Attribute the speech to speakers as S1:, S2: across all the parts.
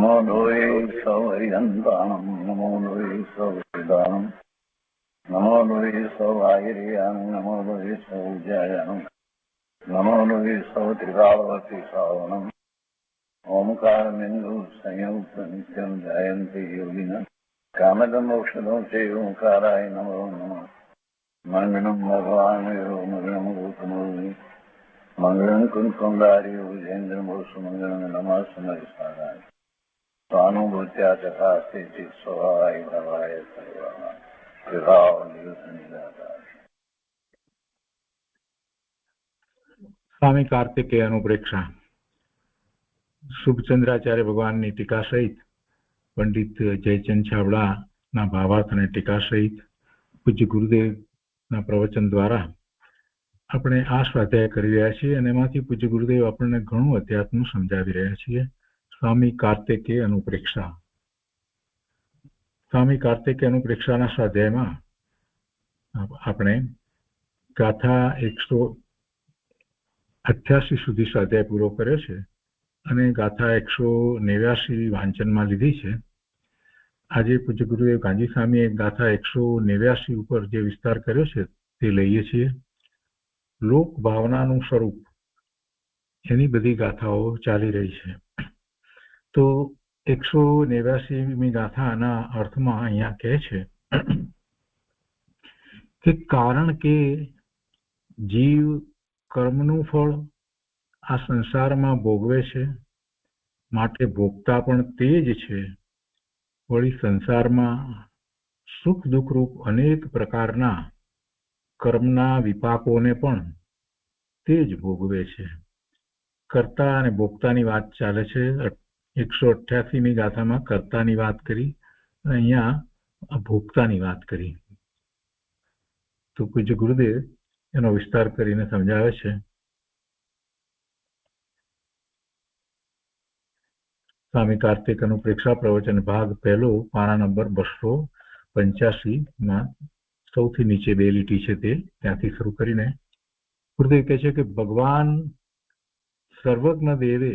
S1: નમો લોહે સૌહરિહંતાણમ નમો લોહે સૌહરિદાનમ નમો લોહે સૌઆયર્યાણમ નમો લોહે સૌજયાણમ નમો લોહે સૌત્રિકાળવતી સાવણમ ઓમકારમિંદુ સંયુક્ત નિત્યમ જયંતિ યોગિન કામદમોક્ષદો છે ઓંકારાય નમો નમઃ મંગલમ ભગવાન મંગલમ ગૌતમોર્મિ મંગલમ કુંકુંદારી વિજેન્દ્રમો સુમંગલમ નમઃ સમરિસારાય સ્વાનુભૂત્યા ચકાસ્તે સ્વભાવાય ભવાય સર્વઃ વિભાવ નિદાતા.
S2: સ્વામી કાર્તિકેય અનુપ્રેક્ષા શુભચંદ્રાચાર્ય ભગવાનની ટીકા સહિત પંડિત જયચંદ છાબડાના ભાવાર્થ અને ટીકા સહિત પૂજ્ય ગુરુદેવના પ્રવચન દ્વારા આપણે આ સ્વાધ્યાય કરી રહ્યા છીએ અને એમાંથી પૂજ્ય ગુરુદેવ આપણને ઘણું અધ્યાત્મ સમજાવી રહ્યા છીએ. સ્વામી કાર્તિકેય અનુપ્રેક્ષા. સ્વામી કાર્તિકેય અનુપ્રેક્ષાના સ્વાધ્યાયમાં આપણે ગાથા 188 સુધી સ્વાધ્યાય પૂરો કર્યો છે અને ગાથા 189 વાંચનમાં લીધી છે. આજે પૂજ્ય ગુરુદેવ ગાંધી સ્વામીએ ગાથા 189 ઉપર જે વિસ્તાર કર્યો છે તે લઈએ છીએ. લોક ભાવનાનું સ્વરૂપ, એની બધી ગાથાઓ ચાલી રહી છે. તો 189મી ગાથાના અર્થમાં અહીંયા કહે છે કે કારણ કે જીવ કર્મનું ફળ આ સંસારમાં ભોગવે છે, માટે ભોગતા પણ તે જ છે. વળી સંસારમાં સુખ દુઃખરૂપ અનેક પ્રકારના કર્મના વિપાકોને પણ તે જ ભોગવે છે. કર્તા અને ભોગતાની વાત ચાલે છે. 188મી ગાથામાં કર્તાની વાત કરી અને અહીંયા ભોગતાની વાત કરી. તો પૂજ્ય ગુરુદેવ એનો વિસ્તાર કરીને સમજાવે છે. સ્વામી કાર્તિક અનુપ્રેક્ષા પ્રવચન ભાગ પહેલો, પાના નંબર 285માં સૌથી નીચે 2 લીટી છે તે ત્યાંથી શરૂ કરીને ગુરુદેવ કહે છે કે ભગવાન સર્વજ્ઞ દેવે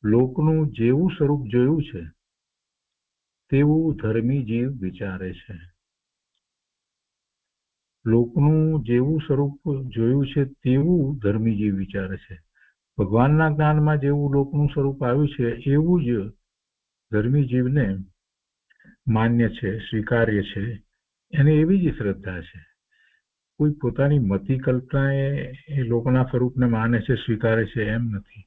S2: લોકનું જેવું સ્વરૂપ જોયું છે તેવું ધર્મી જીવ વિચારે છે. લોકનું જેવું સ્વરૂપ જોયું છે તેવું ધર્મી જીવ વિચારે છે. ભગવાનના જ્ઞાનમાં જેવું લોકનું સ્વરૂપ આવ્યું છે એવું જ ધર્મી જીવને માન્ય છે, સ્વીકાર્ય છે, એને એવી જ શ્રદ્ધા છે. કોઈ પોતાની મતિ કલ્પનાએ એ લોકના સ્વરૂપને માને છે, સ્વીકારે છે એમ નથી.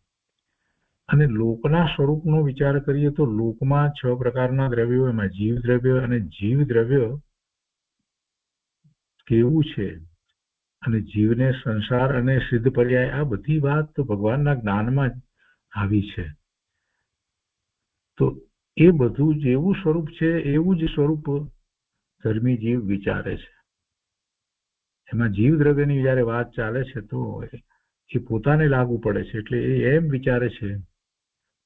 S2: અને લોકના સ્વરૂપનો વિચાર કરીએ તો લોકમાં 6 પ્રકારના દ્રવ્યો, એમાં જીવ દ્રવ્ય અને જીવ દ્રવ્ય કેવું છે અને જીવને સંસાર અને સિદ્ધ પર્યાય આ બધી વાત તો ભગવાનના જ્ઞાનમાં જ આવી છે. તો એ બધું જેવું સ્વરૂપ છે એવું જ સ્વરૂપ ધર્મી જીવ વિચારે છે. એમાં જીવ દ્રવ્યની જ્યારે વાત ચાલે છે તો એ પોતાને લાગુ પડે છે. એટલે એ એમ વિચારે છે,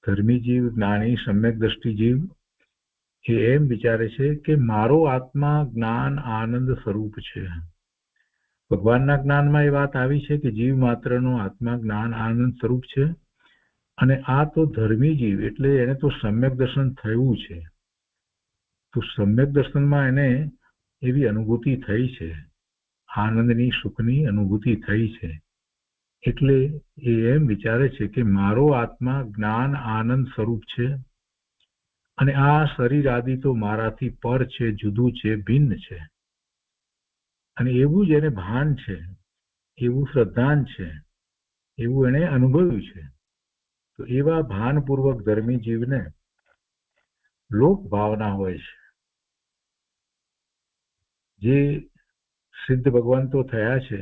S2: ધર્મી જીવ, જ્ઞાની સમ્યક દ્રષ્ટિ જીવ એ એમ વિચારે છે કે મારો આત્મા જ્ઞાન આનંદ સ્વરૂપ છે. ભગવાનના જ્ઞાનમાં એ વાત આવી છે કે જીવ માત્રનો આત્મા જ્ઞાન આનંદ સ્વરૂપ છે. અને આ તો ધર્મી જીવ એટલે એને તો સમ્યક દર્શન થયું છે. તો સમ્યક દર્શનમાં એને એવી અનુભૂતિ થઈ છે, આનંદની, સુખની અનુભૂતિ થઈ છે. એટલે એ એમ વિચારે છે કે મારો આત્મા જ્ઞાન આનંદ સ્વરૂપ છે અને આ શરીર આદિ તો મારાથી પર છે, જુદું છે, ભિન્ન છે. અને એવું જ એને ભાન છે, એવું શ્રદ્ધાન છે, એવું એને અનુભવ્યું છે. તો એવા ભાનપૂર્વક ધર્મી જીવને લોક ભાવના હોય છે. જે સિદ્ધ ભગવંતો થયા છે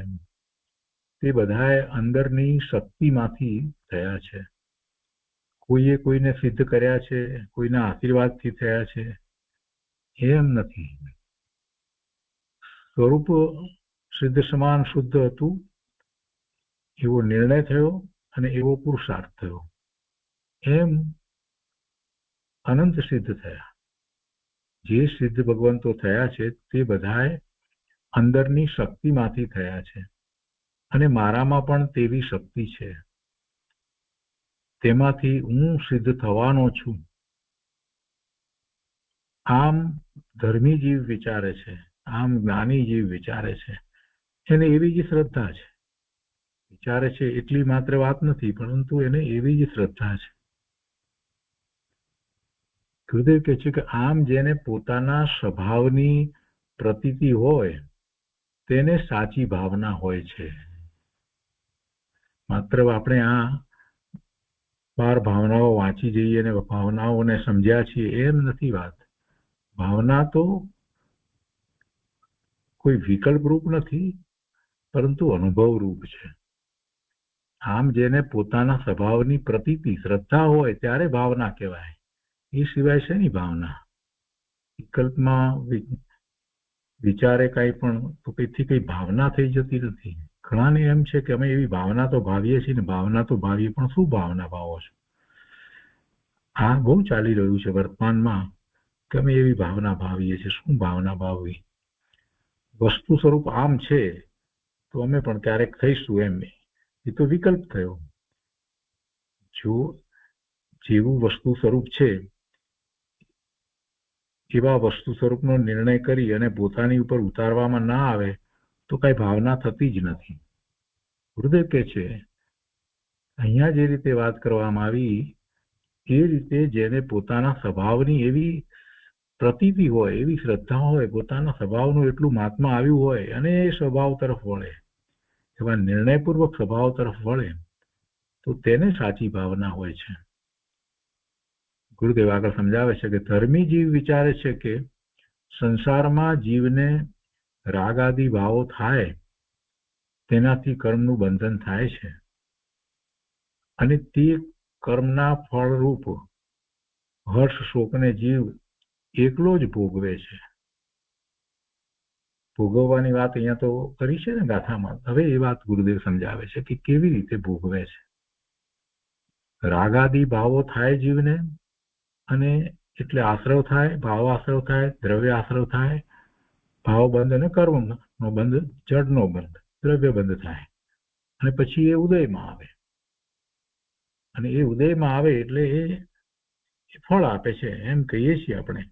S2: તે બધાએ અંદરની શક્તિમાંથી થયા છે. કોઈએ કોઈને સિદ્ધ કર્યા છે, કોઈના આશીર્વાદથી થયા છે એમ નથી. સ્વરૂપ સિદ્ધ સમાન શુદ્ધ હતું, એવો નિર્ણય થયો અને એવો પુરુષાર્થ થયો. એમ અનંત સિદ્ધ થયા. જે સિદ્ધ ભગવંતો થયા છે તે બધાએ અંદરની શક્તિમાંથી થયા છે અને મારામાં પણ તેવી શક્તિ છે. તેમાંથી હું સિદ્ધ થવાનો છું. આમ ધર્મી જીવ વિચારે છે, આમ જ્ઞાની જીવ વિચારે છે, એને એવી જ શ્રદ્ધા છે. વિચારે છે એટલી માત્ર વાત નથી, પરંતુ એને એવી જ શ્રદ્ધા છે. ગુરુદેવ કહે છે કે આમ જેને પોતાના સ્વભાવની પ્રતીતિ હોય તેને સાચી ભાવના હોય છે. માત્ર આપણે આ 12 ભાવનાઓ વાંચી જઈએ અને ભાવનાઓને સમજ્યા છીએ એમ નથી વાત. ભાવના તો કોઈ વિકલ્પ રૂપ નથી, પરંતુ અનુભવ રૂપ છે. આમ જેને પોતાના સ્વભાવની પ્રતીતિ શ્રદ્ધા હોય ત્યારે ભાવના કહેવાય. એ સિવાય શેની ભાવના? વિકલ્પમાં વિચારે કાંઈ પણ તો તેથી કઈ ભાવના થઈ જતી નથી. ઘણાને એમ છે કે અમે એવી ભાવના તો ભાવીએ છીએ ને ભાવના તો ભાવીએ, પણ શું ભાવના ભાવો છો? આ બહુ ચાલી રહ્યું છે વર્તમાનમાં કે અમે એવી ભાવના ભાવીએ છીએ. શું ભાવના ભાવવી? વસ્તુ સ્વરૂપ આમ છે તો અમે પણ ક્યારેક થઈશું એમ, એ તો વિકલ્પ થયો. જો જેવું વસ્તુ સ્વરૂપ છે એવા વસ્તુ સ્વરૂપનો નિર્ણય કરી અને પોતાની ઉપર ઉતારવામાં ના આવે તો કઈ ભાવના થતી જ નથી. ગુરુદેવ કહે છે અહીંયા જે રીતે વાત કરવામાં આવી એ રીતે જેને પોતાના સ્વભાવની એવી પ્રતીતિ હોય, એવી શ્રદ્ધા હોય, પોતાના સ્વભાવનું એટલું મહાત્મા આવ્યું હોય અને એ સ્વભાવ તરફ વળે, એવા નિર્ણયપૂર્વક સ્વભાવ તરફ વળે તો તેને સાચી ભાવના હોય છે. ગુરુદેવ આગળ સમજાવે છે કે ધર્મી જીવ વિચારે છે કે સંસારમાં જીવને રાગ આદિ ભાવો થાય તેનાથી કર્મનું બંધન થાય છે અને તે કર્મના ફળરૂપ હર્ષ શોકને જીવ એકલો જ ભોગવે છે. ભોગવવાની વાત અહીંયા તો કરી છે ને ગાથામાં. હવે એ વાત ગુરુદેવ સમજાવે છે કે કેવી રીતે ભોગવે છે. રાગાદી ભાવો થાય જીવને, અને એટલે આશ્રવ થાય, ભાવ આશ્રવ થાય, દ્રવ્ય આશ્રવ થાય. ભાવ બંધ અને કર્મનો બંધ, જડનો બંધ, દ્રવ્ય બંધ થાય અને પછી એ ઉદયમાં આવે. અને એ ઉદયમાં આવે એટલે એ ફળ આપે છે એમ કહીએ છીએ આપણે.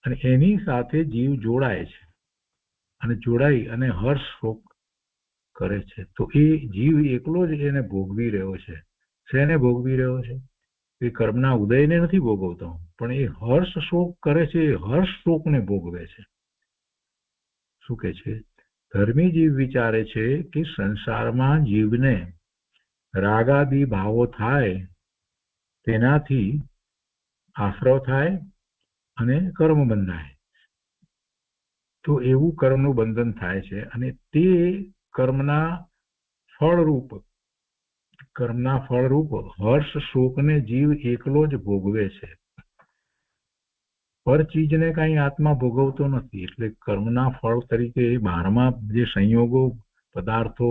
S2: અને એની સાથે જીવ જોડાય છે અને જોડાઈ અને હર્ષ શોક કરે છે. તો એ જીવ એકલો જ એને ભોગવી રહ્યો છે. શેને ભોગવી રહ્યો છે? એ કર્મના ઉદયને નથી ભોગવતો, પણ એ હર્ષ શોક કરે છે, એ હર્ષ શોકને ભોગવે છે. શું કે છે? ધર્મી જીવ વિચારે છે કે સંસારમાં જીવને રાગાદી ભાવો થાય તેનાથી આશ્રવ થાય અને કર્મ બંધાય. તો એવું કર્મનું બંધન થાય છે અને તે કર્મના ફળરૂપ હર્ષ શોકને જીવ એકલો જ ભોગવે છે. પર ચીજને કઈ આત્મા ભોગવતો નથી. એટલે કર્મના ફળ તરીકે બહારમાં જે સંયોગો પદાર્થો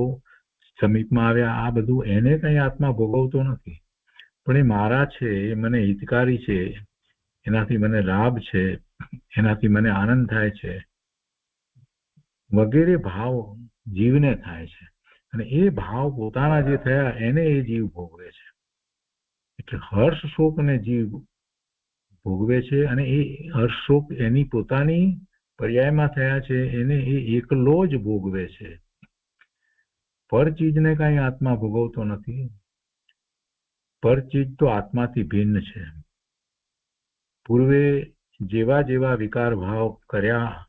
S2: સમીપમાં આવ્યા આ બધું એને કઈ આત્મા ભોગવતો નથી. પણ એ મારા છે, એ મને હિતકારી છે, એનાથી મને લાભ છે, એનાથી મને આનંદ થાય છે વગેરે ભાવ જીવને થાય છે. અને એ ભાવ પોતાના જે થયા એને એ જીવ ભોગવે છે. એટલે હર્ષ શોકને જીવ ભોગવે છે અને એ હર્ષ શોક એની પોતાની પર્યાયમાં થયા છે એને એ એકલો જ ભોગવે છે. પર ચીજને કઈ આત્મા ભોગવતો નથી. પર ચીજ તો આત્માથી ભિન્ન છે. પૂર્વે જેવા જેવા વિકાર ભાવ કર્યા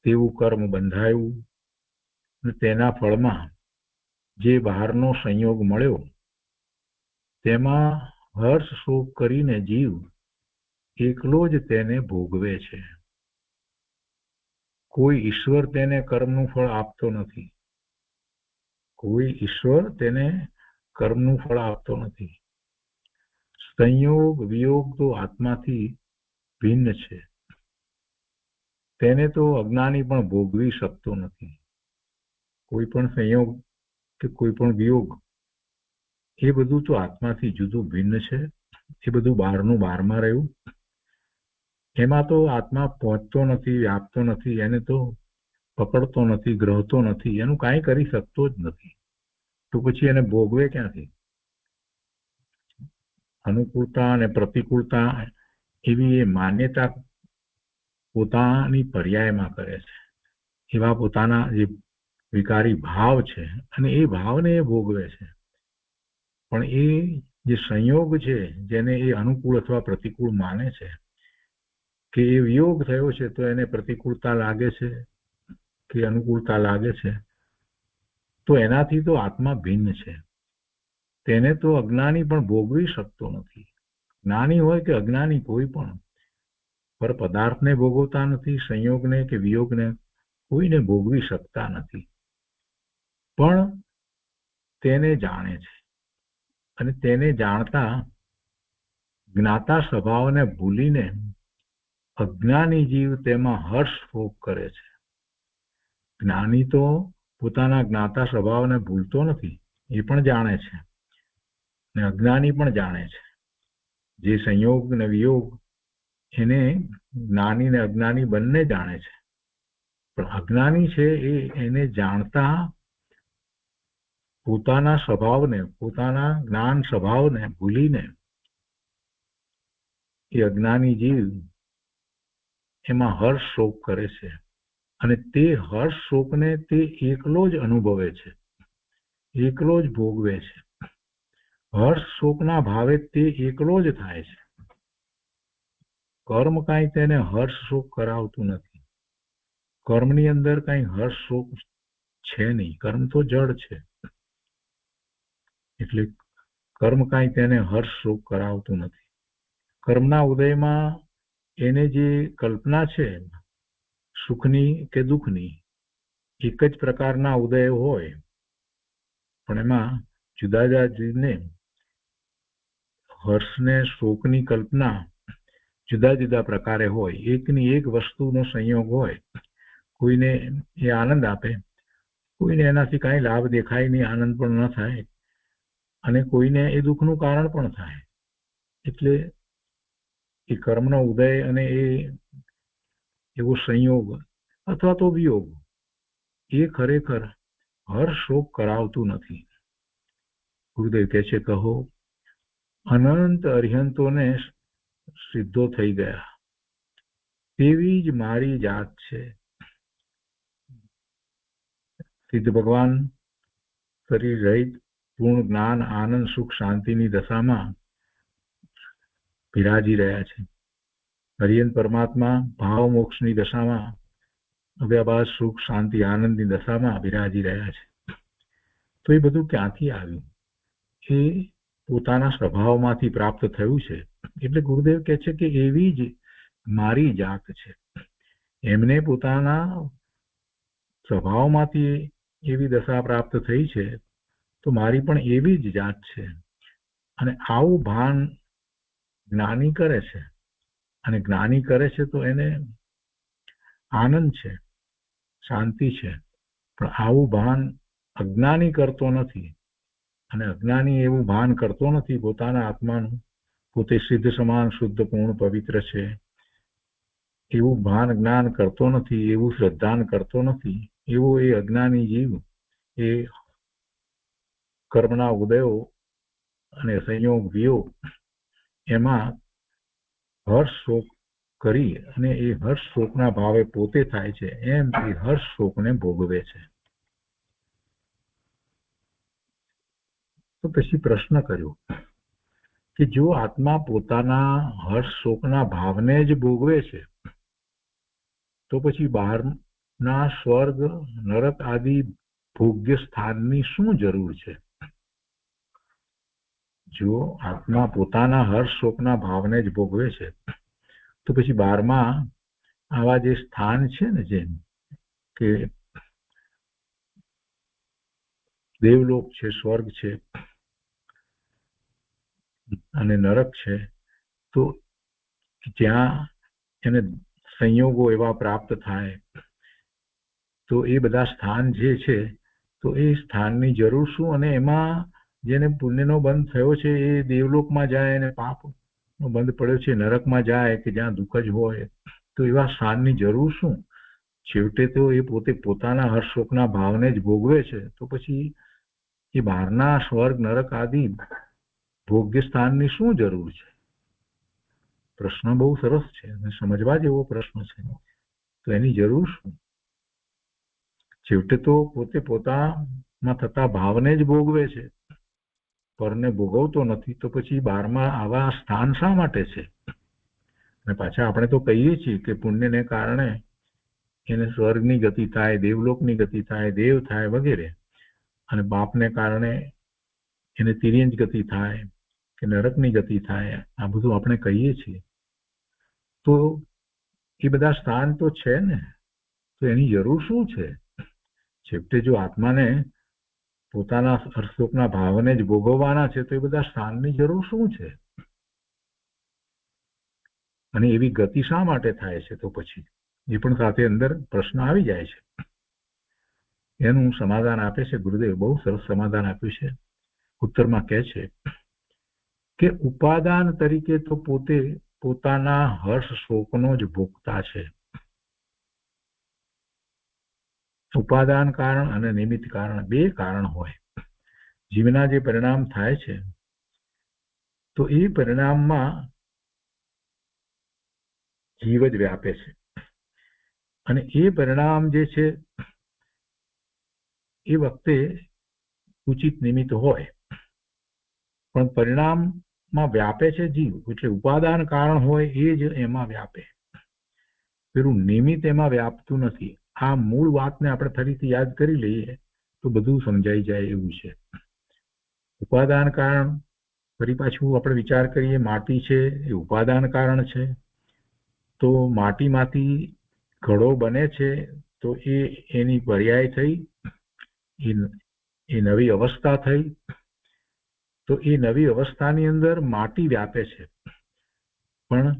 S2: તેવું કર્મ બંધાયું અને તેના ફળમાં જે બહારનો સંયોગ મળ્યો તેમાં હર્ષ શોક કરીને જીવ એકલો જ તેને ભોગવે છે. કોઈ ઈશ્વર તેને કર્મનું ફળ આપતો નથી. કોઈ ઈશ્વર તેને કર્મનું ફળ આપતો નથી. સંયોગ વિયોગ તો આત્માથી ભિન્ન છે. તેને તો અજ્ઞાની પણ ભોગવી શકતો નથી. કોઈ પણ સંયોગ કે કોઈ પણ વિયોગ એ બધું તો આત્માથી જુદું ભિન્ન છે. એ બધું બહારનું બહારમાં રહ્યું. એમાં તો આત્મા પહોંચતો નથી, વ્યાપતો નથી, એને તો પકડતો નથી, ગ્રહતો નથી, એનું કાંઈ કરી શકતો જ નથી. તો પછી એને ભોગવે ક્યાંથી? અનુકૂળતા અને પ્રતિકૂળતા એવી એ માન્યતા પોતાની પર્યાયમાં કરે છે. એવા પોતાના જે વિકારી ભાવ છે અને એ ભાવને એ ભોગવે છે. પણ એ જે સંયોગ છે જેને એ અનુકૂળ અથવા પ્રતિકૂળ માને છે કે એ વિયોગ થયો છે તો એને પ્રતિકૂળતા લાગે છે કે અનુકૂળતા લાગે છે, તો એનાથી તો આત્મા ભિન્ન છે. તેને તો અજ્ઞાની પણ ભોગવી શકતો નથી. જ્ઞાની હોય કે અજ્ઞાની કોઈ પણ પર પદાર્થને ભોગવતા નથી, સંયોગને કે વિયોગને કોઈને ભોગવી શકતા નથી. પણ તેને જાણે છે અને તેને જાણતા જ્ઞાતા સ્વભાવને ભૂલીને અજ્ઞાની જીવ તેમાં હર્ષ ભોગ કરે છે. જ્ઞાની તો પોતાના જ્ઞાતા સ્વભાવને ભૂલતો નથી, એ પણ જાણે છે અને અજ્ઞાની પણ જાણે છે. જે સંયોગ ને વિયોગ એને જ્ઞાની ને અજ્ઞાની બંને જાણે છે. પણ અજ્ઞાની છે એને જાણતા પોતાના સ્વભાવને, પોતાના જ્ઞાન સ્વભાવને ભૂલીને એ અજ્ઞાની જીવ એમાં હર્ષ શોક કરે છે અને તે હર્ષ શોકને તે એકલો જ અનુભવે છે, એકલો જ ભોગવે છે. હર્ષ શોકના ભાવે તે એકલો જ થાય છે. કર્મ કાંઈ તેને હર્ષ શોક કરાવતું નથી. કર્મની અંદર કાંઈ હર્ષ શોક છે નહીં. કર્મ તો જડ છે, એટલે કર્મ કાંઈ તેને હર્ષ શોક કરાવતું નથી. કર્મના ઉદયમાં એને જે કલ્પના છે સુખની કે દુઃખની, એક જ પ્રકારના ઉદય હોય, પણ એમાં જુદા જુદા જીવને હર્ષને શોકની કલ્પના જુદા જુદા પ્રકારે હોય. એકની એક વસ્તુનો સંયોગ હોય. કોઈને એ આનંદ આપે, કોઈને એનાથી કાંઈ લાભ દેખાય નહીં, આનંદ પણ ન થાય, અને કોઈને એ દુઃખનું કારણ પણ થાય. એટલે એ કર્મનો ઉદય અને એવો સંયોગ અથવા તો વિયોગ એ ખરેખર હર્ષ શોક કરાવતું નથી. ગુરુદેવ કહે છે, કહો અનંત અરિહંતોને સિદ્ધો થઈ ગયા, તેવી જ મારી જાત છે. સિદ્ધ ભગવાન શરીર રહિત પૂર્ણ જ્ઞાન આનંદ સુખ શાંતિની દશામાં બિરાજી રહ્યા છે. હરિયન પરમાત્મા ભાવ મોક્ષની દશામાં અવ્યાભાસ સુખ શાંતિ આનંદની દશામાં બિરાજી રહ્યા છે. તો એ બધું ક્યાંથી આવ્યું? એ પોતાના સ્વભાવમાંથી પ્રાપ્ત થયું છે. એટલે ગુરુદેવ કહે છે કે એવી જ મારી જાત છે. એમને પોતાના સ્વભાવમાંથી એવી દશા પ્રાપ્ત થઈ છે, તો મારી પણ એવી જ જાત છે. અને આવું ભાન જ્ઞાની કરે છે, અને જ્ઞાની કરે છે તો એને આનંદ છે, શાંતિ છે. પણ આવું ભાન અજ્ઞાની કરતો નથી, અને અજ્ઞાની એવું ભાન કરતો નથી પોતાના આત્માનું, પોતે સિદ્ધ સમાન શુદ્ધ પૂર્ણ પવિત્ર છે એવું ભાન જ્ઞાન કરતો નથી, એવું શ્રદ્ધાન કરતો નથી. એવો એ અજ્ઞાની જીવ એ કર્મના ઉદયો અને સંયોગ વિયોગ એમાં હર્ષ શોક કરી અને એ હર્ષ શોકના ભાવે પોતે થાય છે, એમ એ હર્ષ શોકને ભોગવે છે. તો પછી પ્રશ્ન કર્યો કે જો આત્મા પોતાના હર્ષ શોકના ભાવને જ ભોગવે છે, તો પછી બહારના સ્વર્ગ નરક આદિ ભોગ્ય સ્થાનની શું જરૂર છે? જો આત્મા પોતાના હર્ષ શોકના ભાવને જ ભોગવે છે, તો પછી બહારમાં આવા જે સ્થાન છે ને, જેમ કે દેવલોક છે, સ્વર્ગ છે અને નરક છે, તો જ્યાં એને સંયોગો એવા પ્રાપ્ત થાય, તો એ બધા સ્થાન જે છે, તો એ સ્થાનની જરૂર શું? અને એમાં જેને પુણ્યનો બંધ થયો છે એ દેવલોકમાં જાય, અને પાપનો બંધ પડ્યો છે નરકમાં જાય, કે જ્યાં દુઃખ જ હોય, તો એવા સ્થાનની જરૂર શું? છેવટે તો એ પોતે પોતાના હર્ષશોકના ભાવને જ ભોગવે છે, તો પછી એ બહારના સ્વર્ગ નરક આદિ ભોગ્ય સ્થાનની શું જરૂર છે? પ્રશ્ન બહુ સરસ છે અને સમજવા જેવો પ્રશ્ન છે. તો એની જરૂર શું? છેવટે તો પોતે પોતામાં થતા ભાવને જ ભોગવે છે, પરને ભોગવતો નથી. તો પછી બારમાં આવા સ્થાન શા માટે છે? અને પાછા આપણે તો કહીએ છીએ કે પુણ્યને કારણે એને સ્વર્ગની ગતિ થાય, દેવલોકની ગતિ થાય, દેવ થાય વગેરે, અને પાપને કારણે એને તિર્યંજ ગતિ થાય કે નરકની ગતિ થાય. આ બધું આપણે કહીએ છીએ. તો એ બધા સ્થાન તો છે ને, તો એની જરૂર શું છે? છેવટે જો આત્માને પોતાના હર્ષશોકના ભાવને જ ભોગવવાના છે, તો એ બધા સ્થાનની જરૂર શું છે? અને એવી ગતિ શા માટે થાય છે? તો પછી એ પણ સાથે અંદર પ્રશ્ન આવી જાય છે. એનું સમાધાન આપે છે ગુરુદેવ, બહુ સરસ સમાધાન આપ્યું છે. ઉત્તરમાં કહે છે કે ઉપાદાન તરીકે તો પોતે પોતાના હર્ષ શોકનો જ ભોગતા છે. ઉપાદાન કારણ અને નિમિત્ત કારણ, બે કારણ હોય. જીવના જે પરિણામ થાય છે, તો એ પરિણામમાં જીવ જ વ્યાપે છે. અને એ પરિણામ જે છે એ વખતે ઉચિત નિમિત્ત હોય, પણ પરિણામમાં વ્યાપે છે જીવ. એટલે ઉપાદાન કારણ હોય એ જ એમાં વ્યાપે, પેલું નિમિત્ત એમાં વ્યાપતું નથી. આ મૂળ વાતને આપણે ફરીથી યાદ કરી લઈએ તો બધું સમજાઈ જાય એવું છે. ઉપાદાન કારણ, ફરી પાછું આપણે વિચાર કરીએ, માટી છે એ ઉપાદાન કારણ છે. તો માટીમાંથી ઘડો બને છે, તો એની પર્યાય થઈ, એ નવી અવસ્થા થઈ. તો એ નવી અવસ્થાની અંદર માટી વ્યાપે છે. પણ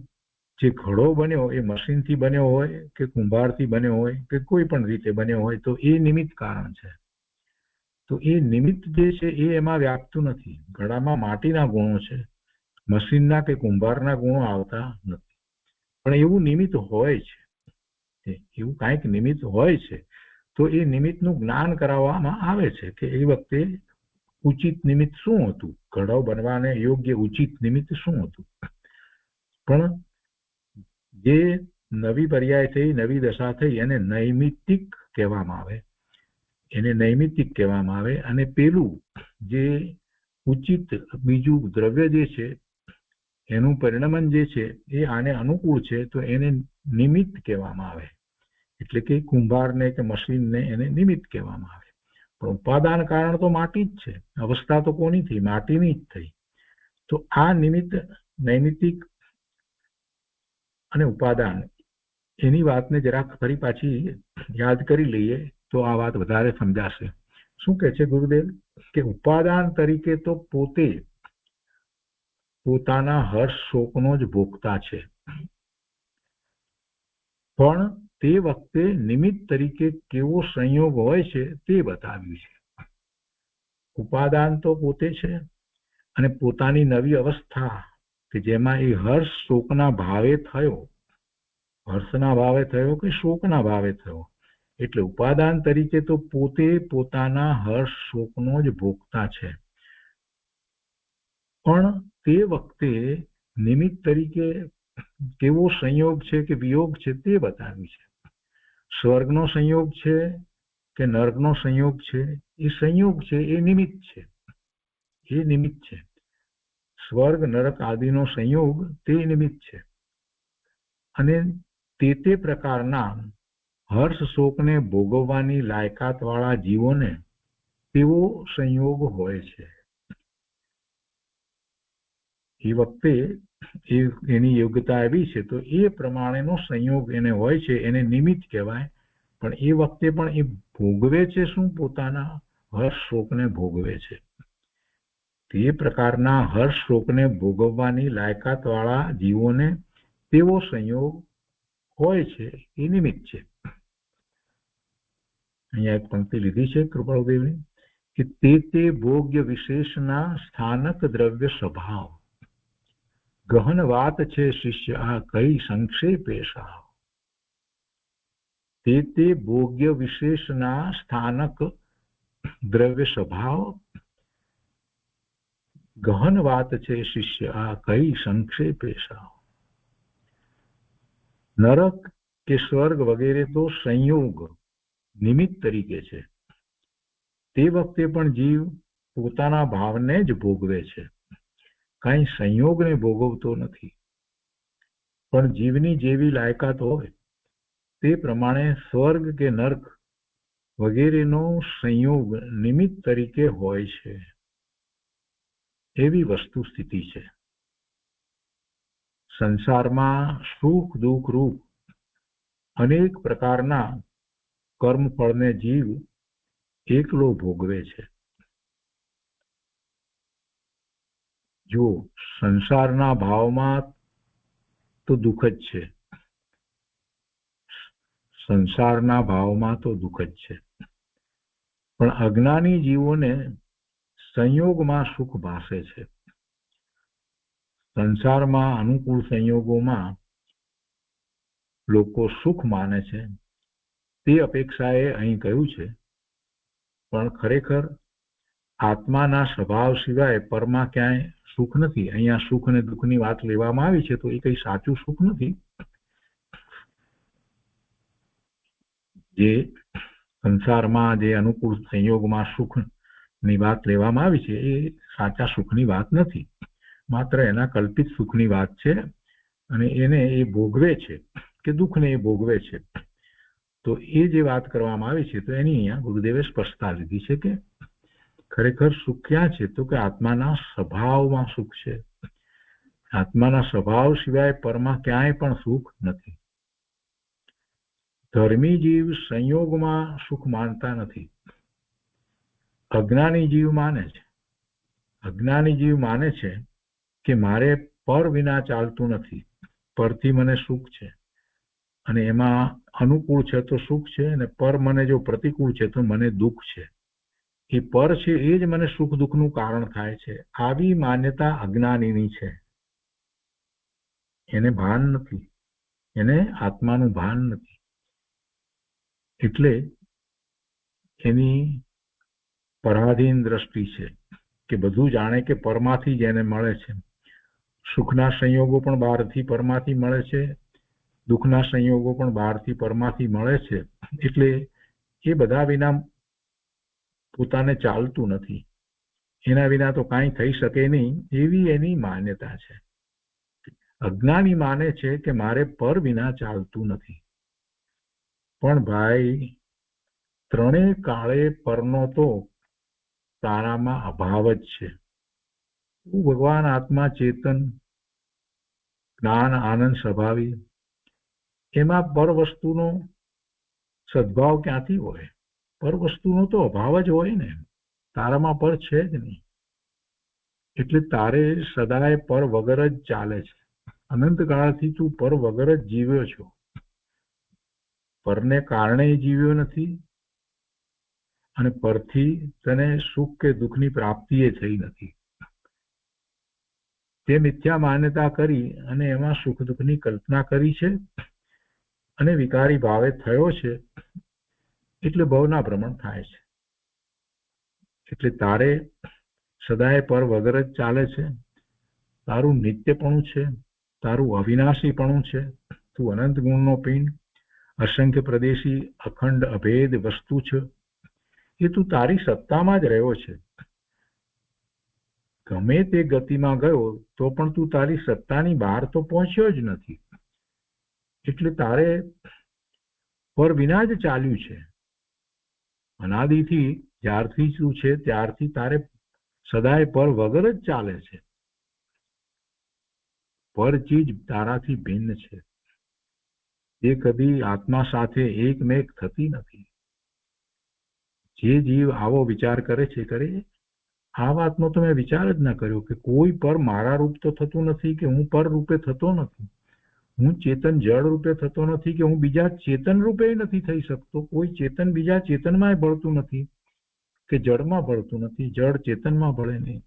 S2: જે ઘડો બન્યો એ મશીનથી બન્યો હોય કે કુંભારથી બન્યો હોય કે કોઈ પણ રીતે બન્યો હોય, તો એ નિમિત્ત કારણ છે. તો એ નિમિત્ત જે છે એ એમાં વ્યાપતું નથી. ઘડામાં માટીના ગુણો છે, મશીનના કે કુંભારના ગુણો આવતા નથી. પણ એવું નિમિત્ત હોય છે, એવું કાંઈક નિમિત્ત હોય છે. તો એ નિમિત્તનું જ્ઞાન કરાવવામાં આવે છે કે એ વખતે ઉચિત નિમિત્ત શું હતું, ઘડો બનવાને યોગ્ય ઉચિત નિમિત્ત શું હતું. પણ જે નવી પર્યાય થઈ, નવી દશા થઈ, એને નૈમિત્તિક કહેવામાં આવે. એને નૈમિત્તિક કહેવામાં આવે. અને પેલું જે ઉચિત બીજું દ્રવ્ય જે છે એનું પરિણમન જે છે એ આને અનુકૂળ છે, તો એને નિમિત્ત કહેવામાં આવે. એટલે કે કુંભારને કે મશીનને એને નિમિત્ત કહેવામાં આવે. પણ ઉપાદાન કારણ તો માટી જ છે. અવસ્થા તો કોની થઈ? માટીની જ થઈ. તો આ નિમિત્ત, નૈમિત્તિક અને ઉપાદાન, એની વાતને જરાક ફરી પાછી યાદ કરી લઈએ તો આ વાત વધારે સમજાશે. શું કહે છે ગુરુદેવ કે ઉપાદાન તરીકે તો પોતે પોતાના હર્ષ શોકનો જ ભોગતા છે, પણ તે વખતે નિમિત્ત તરીકે કેવો સંયોગ હોય છે તે બતાવ્યું છે. ઉપાદાન તો પોતે છે, અને પોતાની નવી અવસ્થા કે જેમાં એ હર્ષ શોકના ભાવે થયો, હર્ષના ભાવે થયો કે શોકના ભાવે થયો, એટલે ઉપાદાન તરીકે તો પોતે પોતાના હર્ષ શોકનો જ ભોગતા છે. પણ તે વખતે નિમિત્ત તરીકે કેવો સંયોગ છે કે વિયોગ છે તે બતાવ્યું છે. સ્વર્ગનો સંયોગ છે કે નર્કનો સંયોગ છે, એ સંયોગ છે, એ નિમિત્ત છે. એ નિમિત્ત છે. સ્વર્ગ નરક આદિનો સંયોગ તે નિમિત્ત છે. અને તે પ્રકારના હર્ષ શોકને ભોગવવાની લાયકાત વાળા જીવોને તેવો સંયોગ હોય છે. એ વખતે એની યોગ્યતા એવી છે, તો એ પ્રમાણેનો સંયોગ એને હોય છે, એને નિમિત્ત કહેવાય. પણ એ વખતે પણ એ ભોગવે છે શું? પોતાના હર્ષ શોકને ભોગવે છે. તે પ્રકારના હર્ષ શોકને ભોગવવાની લાયકાત વાળા જીવોને તેવો સંયોગ હોય છે, એ નિમિત્ત છે. અહીંયા એક પંક્તિ લીધી છે કૃપાળુદેવની કે તે ભોગ્ય વિશેષના સ્થાનક દ્રવ્ય સ્વભાવ, ગહન વાત છે શિષ્ય આ કઈ સંક્ષેપે સાવ. તે ભોગ્ય વિશેષના સ્થાનક દ્રવ્ય સ્વભાવ, ગહન વાત છે શિષ્ય આ કઈ સંક્ષેપે સાવ. નરક કે સ્વર્ગ વગેરે તો સંયોગ નિમિત્ત તરીકે છે. તે વખતે પણ જીવ પોતાના ભાવને જ ભોગવે છે, કાંઈ સંયોગને ભોગવતો નથી. પણ જીવની જેવી લાયકાત હોય તે પ્રમાણે સ્વર્ગ કે નર્ક વગેરેનો સંયોગ નિમિત્ત તરીકે હોય છે. એવી વસ્તુ સ્થિતિ છે. સંસારમાં સુખ દુઃખ રૂપ અનેક પ્રકારના કર્મફળને જીવ એકલો ભોગવે છે. જો સંસારના ભાવમાં તો દુઃખ જ છે, સંસારના ભાવમાં તો દુઃખ જ છે. પણ અજ્ઞાની જીવોને સંયોગમાં સુખ ભાસે છે. સંસારમાં અનુકૂળ સંયોગોમાં લોકો સુખ માને છે તે અપેક્ષાએ અહીં કહ્યું છે. પણ ખરેખર આત્માના સ્વભાવ સિવાય પરમાં ક્યાંય સુખ નથી. અહીંયા સુખ અને દુઃખની વાત લેવામાં આવી છે તો એ કઈ સાચું સુખ નથી. જે સંસારમાં જે અનુકૂળ સંયોગમાં સુખની વાત લેવામાં આવી છે એ સાચા સુખની વાત નથી, માત્ર એના કલ્પિત સુખની વાત છે. અને એને એ ભોગવે છે કે દુઃખને એ ભોગવે છે. તો એ જે વાત કરવામાં આવી છે તો એની અહીંયા ગુરુદેવે સ્પષ્ટતા લીધી છે કે ખરેખર સુખ ક્યાં છે તો કે આત્માના સ્વભાવમાં સુખ છે. આત્માના સ્વભાવ સિવાય પરમાં ક્યાંય પણ સુખ નથી. ધર્મી જીવ સંયોગમાં સુખ માનતા નથી, અજ્ઞાની જીવ માને છે. અજ્ઞાની જીવ માને છે કે મારે પર વિના ચાલતું નથી, પરથી મને સુખ છે અને એમાં અનુકૂળ છે તો સુખ છે અને પર મને જો પ્રતિકૂળ છે તો મને દુઃખ છે. એ પર છે એ જ મને સુખ દુઃખનું કારણ થાય છે. આવી માન્યતા અજ્ઞાનીની છે. એને ભાન નથી, એને આત્માનું ભાન નથી. એટલે એની પરાધીન દ્રષ્ટિ છે કે બધું જાણે કે પરમાંથી જ એને મળે છે. સુખના સંયોગો પણ બહારથી પરમાંથી મળે છે, દુઃખના સંયોગો પણ બહારથી પરમાંથી મળે છે. એટલે એ બધા વિના પોતાને ચાલતું નથી, એના વિના તો કાંઈ થઈ શકે નહીં, એવી એની માન્યતા છે. અજ્ઞાની માને છે કે મારે પર વિના ચાલતું નથી. પણ ભાઈ ત્રણેય કાળે પરનો તો તારામાં અભાવ જ છે. તું ભગવાન આત્મા ચેતન જ્ઞાન આનંદ સ્વભાવી, એમાં પર વસ્તુનો સદભાવ ક્યાંથી હોય? પર વસ્તુનો તો અભાવ જ હોય ને. તારામાં પર છે જ નહીં. એટલે તારે સદાય પર વગર જ ચાલે છે. અનંત કાળથી તું પર વગર જ જીવ્યો છો. પરને કારણે જીવ્યો નથી અને પરથી તને સુખ કે દુઃખની પ્રાપ્તિ એ થઈ નથી. તે મિથ્યા માન્યતા કરી અને એમાં સુખ દુઃખની કલ્પના કરી છે અને વિકારી ભાવે થયો છે એટલે ભવના ભ્રમણ થાય છે. એટલે તારે સદાય પર વગર જ ચાલે છે. તારું નિત્યપણું છે, તારું અવિનાશીપણું છે. તું અનંત ગુણનો પિંડ, અસંખ્ય પ્રદેશી અખંડ અભેદ વસ્તુ છે. એ તું તારી સત્તામાં જ રહ્યો છે. ગમે તે ગતિમાં ગયો તો પણ તું તારી સત્તાની બહાર તો પહોંચ્યો જ નથી. એટલે તારે પર વિના જ ચાલ્યું છે. અનાદિથી જ્યારથી તું છે ત્યારથી તારે સદાય પર વગર જ ચાલે છે. પર ચીજ તારાથી ભિન્ન છે. એ કદી આત્મા સાથે એકમેક થતી નથી. જે જીવ આવો વિચાર કરે છે કરે, આ વાતનો તો મેં વિચાર જ ના કર્યો કે કોઈ પર મારા રૂપ તો થતું નથી કે હું પર રૂપે થતો નથી. હું ચેતન જળ રૂપે થતો નથી કે હું બીજા ચેતન રૂપે નથી થઈ શકતો. કોઈ ચેતન બીજા ચેતનમાં ભળતું નથી કે જળમાં ભળતું નથી, જળ ચેતનમાં ભળે નહીં.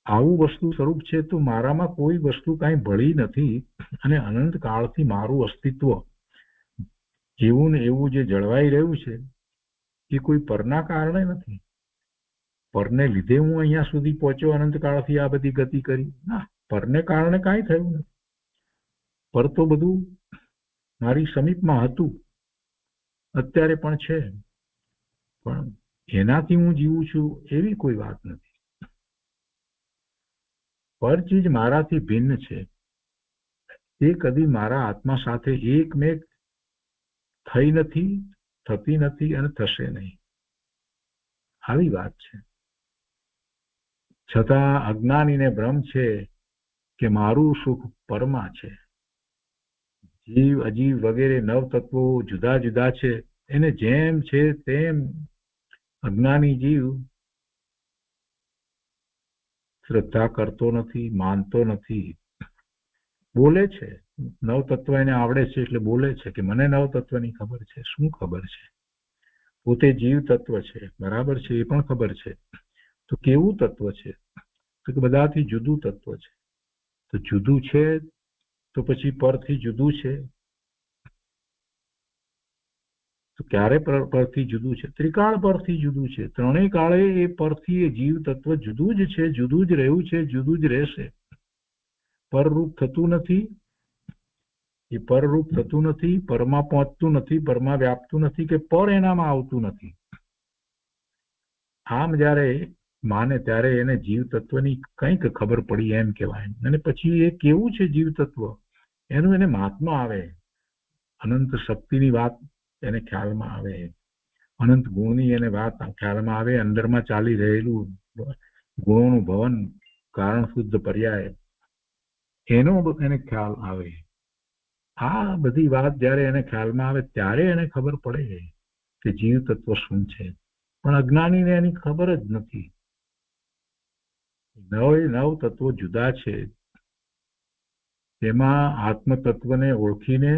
S2: આવું વસ્તુ સ્વરૂપ છે તો મારામાં કોઈ વસ્તુ કાંઈ ભળી નથી અને અનંત કાળથી મારું અસ્તિત્વ એવું ને એવું જે જળવાઈ રહ્યું છે એ કોઈ પરના કારણે નથી. પરને લીધે હું અહીંયા સુધી પહોંચ્યો, અનંતકાળથી આ બધી ગતિ કરી? ના, પરને કારણે કાંઈ થયું નથી. પર તો બધું મારી સમીપમાં હતું, અત્યારે પણ છે, પણ એનાથી હું જીવું છું એવી કોઈ વાત નથી. પર ચીજ મારાથી ભિન્ન છે, તે કદી મારા આત્મા સાથે એકમેક થઈ નથી, થતી નથી અને થશે નહીં. આવી વાત છે. છતાં અજ્ઞાનીને ભ્રમ છે કે મારું સુખ પરમાં છે. જીવ અજીવ વગેરે નવ તત્વો જુદા જુદા છે, એને જેમ છે તેમ અજ્ઞાની જીવ શ્રદ્ધા કરતો નથી, માનતો નથી. બોલે છે, નવ તત્વ એને આવડે છે એટલે બોલે છે કે મને નવ તત્વની ખબર છે. શું ખબર છે? પોતે જીવ તત્વ છે, બરાબર છે, એ પણ ખબર છે. તો કેવું તત્વ છે? તો કે બધાથી જુદું તત્વ છે. તો જુદું છે તો પછી પરથી જુદું છે. તો ક્યારે પરથી જુદું છે? ત્રિકાળ પરથી જુદું છે. ત્રણેય કાળે એ પરથી એ જીવ તત્વ જુદું જ છે, જુદું જ રહ્યું છે, જુદું જ રહેશે. પરરૂપ થતું નથી, એ પરરૂપ થતું નથી, પરમાં પહોંચતું નથી, પરમાં વ્યાપતું નથી, કે પર એનામાં આવતું નથી. આમ જયારે માને ત્યારે એને જીવ તત્વની કંઈક ખબર પડી એમ કહેવાય. અને પછી એ કેવું છે જીવ તત્વ, એનું એને મહાત્મા આવે, અનંત શક્તિની વાત એને ખ્યાલમાં આવે, અનંત ગુણની એને વાત ખ્યાલમાં આવે, અંદરમાં ચાલી રહેલું ગુણોનું ભવન, કારણ શુદ્ધ પર્યાય, એનો એને ખ્યાલ આવે. આ બધી વાત જયારે એને ખ્યાલમાં આવે ત્યારે એને ખબર પડે કે જીવ તત્વ શું છે. પણ અજ્ઞાનીને એની ખબર જ નથી. નવ તત્વો જુદા છે, તેમાં આત્મ તત્વને ઓળખીને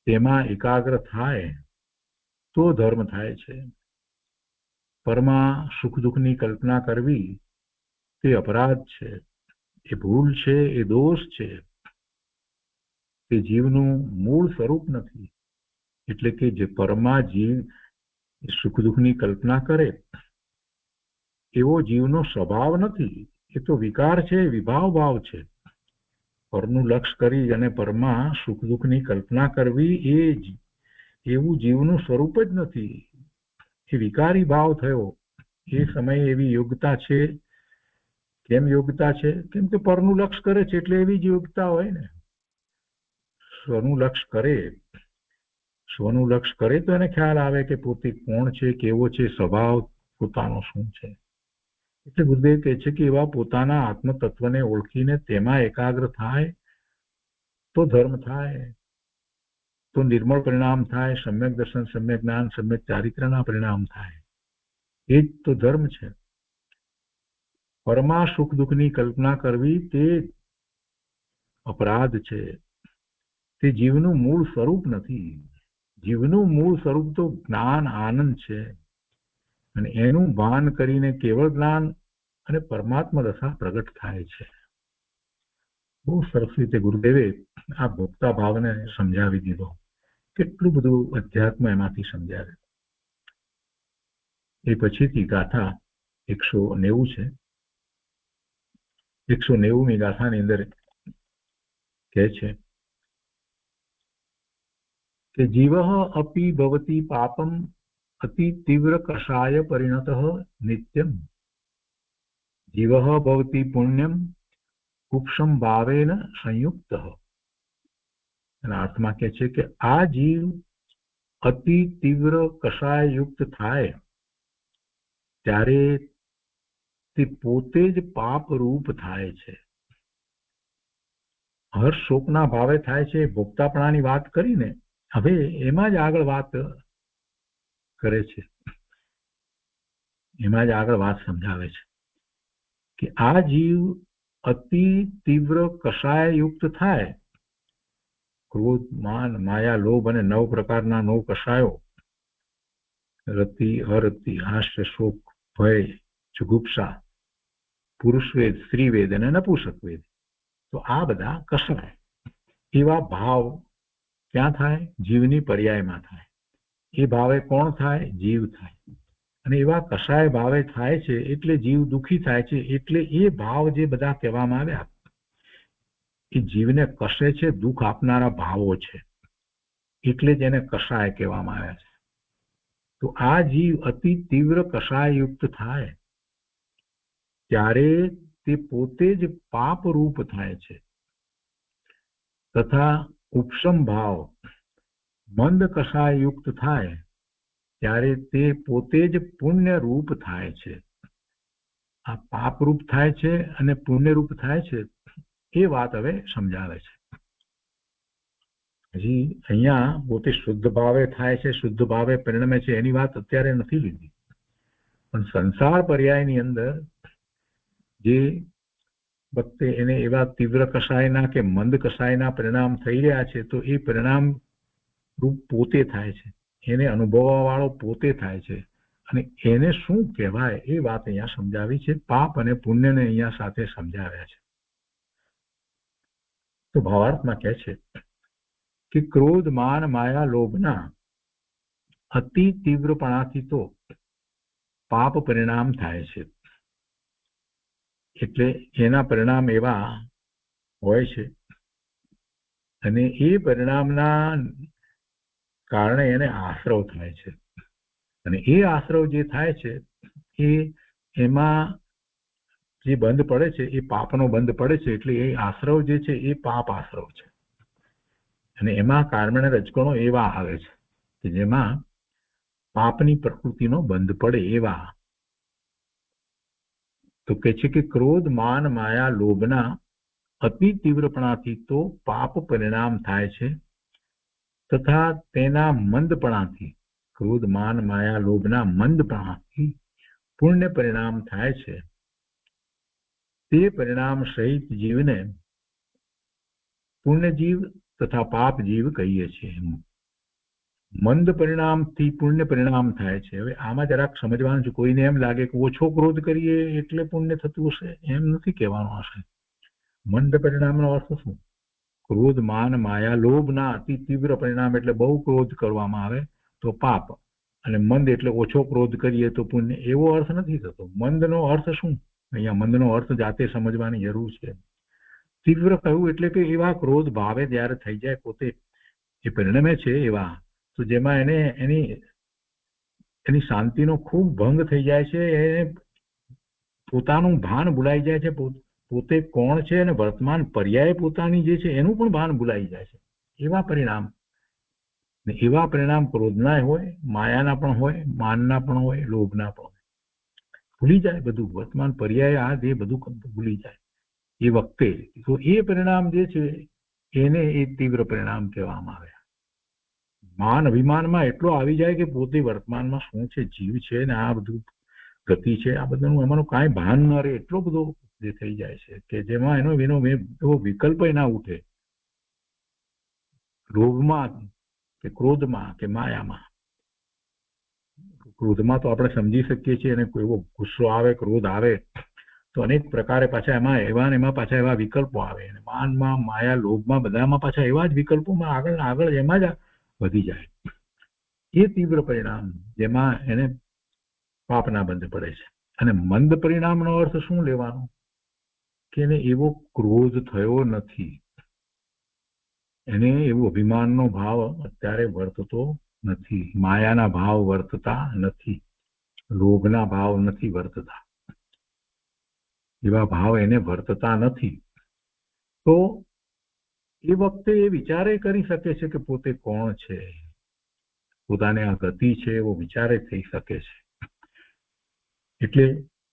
S2: તેમાં એકાગ્ર થાય તો ધર્મ થાય છે. પરમાં સુખ દુઃખની કલ્પના કરવી તે અપરાધ છે, એ ભૂલ છે, એ દોષ છે. તે જીવનું મૂળ સ્વરૂપ નથી. એટલે કે જે પરમાં જીવ સુખ દુઃખની કલ્પના કરે એવો જીવનો સ્વભાવ નથી. એ તો વિકાર છે, વિભાવ ભાવ છે. પરનું લક્ષ કરી અને પરમાં સુખ દુઃખની કલ્પના કરવી એ એવું જીવનું સ્વરૂપ જ નથી. એ વિકારી ભાવ થયો. એ સમયે એવી યોગ્યતા છે. કેમ યોગ્યતા છે? કેમ કે પરનું લક્ષ કરે છે એટલે એવી જ યોગ્યતા હોય ને. સ્વનું લક્ષ કરે તો એને ખ્યાલ આવે કે પોતે કોણ છે, કેવો છે, સ્વભાવ પોતાનો શું છે. એટલે ગુરુદેવ કહે છે કે એવા પોતાના આત્મ તત્વને ઓળખીને તેમાં એકાગ્ર થાય તો ધર્મ થાય, તો નિર્મળ પરિણામ થાય, સમ્યક દર્શન, સમ્યક જ્ઞાન, સમ્યક ચારિત્રના પરિણામ થાય. એ જ તો ધર્મ છે. પરમાં સુખ દુઃખની કલ્પના કરવી તે અપરાધ છે. તે જીવનું મૂળ સ્વરૂપ નથી. જીવનું મૂળ સ્વરૂપ તો જ્ઞાન, આનંદ છે. અને એનું ભાન કરીને કેવળ જ્ઞાન અને પરમાત્મા દશા પ્રગટ થાય છે. બહુ સરસ રીતે ગુરુદેવે આ ભોગતા ભાવને સમજાવી દીધો. કેટલું બધું અધ્યાત્મ એમાંથી સમજાવે. એ પછીથી ગાથા 190 છે. 190મી ગાથાની અંદર કહે છે કે જીવઃ અપી ભવતી પાપમ અતિ તીવ્ર કષાય પરિણતઃ નિત્યમ જીવઃ ભવતી પુણ્યમ કુક્ષમ ભાવેન સંયુક્ત. એના અર્થમાં કહે છે કે આ જીવ અતિ તીવ્ર કષાય યુક્ત થાય ત્યારે તે પોતે જ પાપ રૂપ થાય છે. હર્ષ શોકના ભાવે થાય છે. ભોગતાપણાની વાત કરીને હવે એમાં જ આગળ વાત કરે છે, એમાં જ આગળ વાત સમજાવે છે કે આ જીવ અતિ તીવ્ર કષાય યુક્ત થાય. ક્રોધ, માન, માયા, લોભ અને 9 પ્રકારના 9 કષાયો, રતિ, અરતિ, હાસ્ય, શોક, ભય, જુગુપ્સા, પુરુષવેદ, સ્ત્રીવેદ અને નપુંસકવેદ. તો આ બધા કષાય. એવા ભાવ ક્યાં થાય? જીવની પર્યાયમાં થાય. એ ભાવે કોણ થાય? જીવ થાય. અને એવા કસાય ભાવે થાય છે એટલે જીવ દુઃખી થાય છે. એટલે એ ભાવ જે બધા કહેવામાં આવ્યા એ જીવને કશે છે, દુઃખ આપનારા ભાવો છે, એટલે જ એને કસાય કહેવામાં આવ્યા છે. તો આ જીવ અતિ તીવ્ર કસાયયુક્ત થાય ત્યારે તે પોતે જ પાપ રૂપ થાય છે, તથા ઉપશમ ભાવ મંદ કસાયયુક્ત થાય ત્યારે તે પોતે જ પુણ્ય રૂપ થાય છે. આ પાપ રૂપ થાય છે અને પુણ્ય રૂપ થાય છે એ વાત હવે સમજાવે છે. હજી અહીંયા પોતે શુદ્ધ ભાવે થાય છે, શુદ્ધ ભાવે પરિણમે છે એની વાત અત્યારે નથી લીધી, પણ સંસાર પર્યાયની અંદર જે વખતે એને એવા તીવ્ર કસાયના કે મંદ કસાયના પરિણામ થઈ રહ્યા છે તો એ પરિણામ રૂપ પોતે થાય છે, એને અનુભવવા વાળો પોતે થાય છે. અને એને શું કહેવાય એ વાત અહીંયા સમજાવી છે. પાપ અને પુણ્યને અહીંયા સાથે સમજાવ્યા છે. તો ભાવાર્થમાં કહે છે કે ક્રોધ માન માયા લોભના અતિ તીવ્રપણાથી તો પાપ પરિણામ થાય છે. એટલે એના પરિણામ એવા હોય છે અને એ પરિણામના કારણે એને આશ્રવ થાય છે. અને એ આશ્રવ જે થાય છે એ એમાં જે બંધ પડે છે એ પાપનો બંધ પડે છે. એટલે એ આશ્રવ જે છે એ પાપ આશ્રવ છે. અને એમાં કર્મણે રજકણો એવા આવે છે કે જેમાં પાપની પ્રકૃતિનો બંધ પડે એવા. તો કે છે કે ક્રોધ માન માયા લોભના અતિ તીવ્રપણાથી તો પાપ પરિણામ થાય છે, તથા તેના મંદપણાથી ક્રોધ માન માયા લોભના મંદપણાથી પુણ્ય પરિણામ થાય છે. તે પરિણામ સહિત જીવને પુણ્ય જીવ તથા પાપ જીવ કહીએ છીએ. મંદ પરિણામથી પુણ્ય પરિણામ થાય છે. હવે આમાં જરાક સમજવાનું છે. કોઈને એમ લાગે કે ઓછો ક્રોધ કરીએ એટલે પુણ્ય થતું હશે, એમ નથી કહેવાનું હશે. મંદ પરિણામનો અર્થ શું? ક્રોધ માન માયા લોભના અતિ તીવ્ર પરિણામ એટલે બહુ ક્રોધ કરવામાં આવે તો પાપ, અને મંદ એટલે ઓછો ક્રોધ કરીએ તો પુણ્ય, એવો અર્થ નથી થતો. મંદનો અર્થ શું? અહીંયા મંદનો અર્થ જાતે સમજવાની જરૂર છે. તીવ્ર કહ્યું એટલે કે એવા ક્રોધ ભાવે જ્યારે થઈ જાય પોતે જે પરિણમે છે એવા, તો જેમાં એને એની શાંતિનો ખૂબ ભંગ થઈ જાય છે, એને પોતાનું ભાન ભૂલાઈ જાય છે, પોતે કોણ છે અને વર્તમાન પર્યાય પોતાની જે છે એનું પણ ભાન ભૂલાઈ જાય છે. એવા પરિણામ, ને એવા પરિણામ ક્રોધના હોય, માયાના પણ હોય, માનના પણ હોય, લોભના પણ હોય. ભૂલી જાય બધું, વર્તમાન પર્યાય આ જે બધું ભૂલી જાય એ વખતે. તો એ પરિણામ જે છે એને એ તીવ્ર પરિણામ કહેવામાં આવે. માન અભિમાનમાં એટલો આવી જાય કે પોતે વર્તમાનમાં શું છે, જીવ છે ને આ બધું ગતિ છે, આ બધાનું એમાંનું કાંઈ ભાન ન રહે, એટલો બધો જે થઈ જાય છે કે જેમાં એનો એવો વિકલ્પ ના ઉઠે. લોભમાં કે ક્રોધમાં કે માયામાં. ક્રોધમાં તો આપણે સમજી શકીએ છીએ, અને કોઈ એવો ગુસ્સો આવે, ક્રોધ આવે તો અનેક પ્રકારે પાછા એમાં પાછા એવા વિકલ્પો આવે. માનમાં માયા લોભમાં બધામાં પાછા એવા જ વિકલ્પોમાં આગળ એમાં જ વધી જાય. એ તીવ્ર પરિણામ જેમાં એને પાપના બંધ પડે છે. અને મંદ પરિણામનો અર્થ શું લેવાનો? કે એને એવો ક્રોધ થયો નથી, એને એવો અભિમાનનો ભાવ અત્યારે વર્તતો નથી, માયાના ભાવ વર્તતા નથી, લોભના ભાવ નથી વર્તતા, એવા ભાવ એને વર્તતા નથી. તો એ વખતે એ વિચારે કરી શકે છે કે પોતે કોણ છે, પોતાને આ ગતિ છે એવો વિચારે થઈ શકે છે. એટલે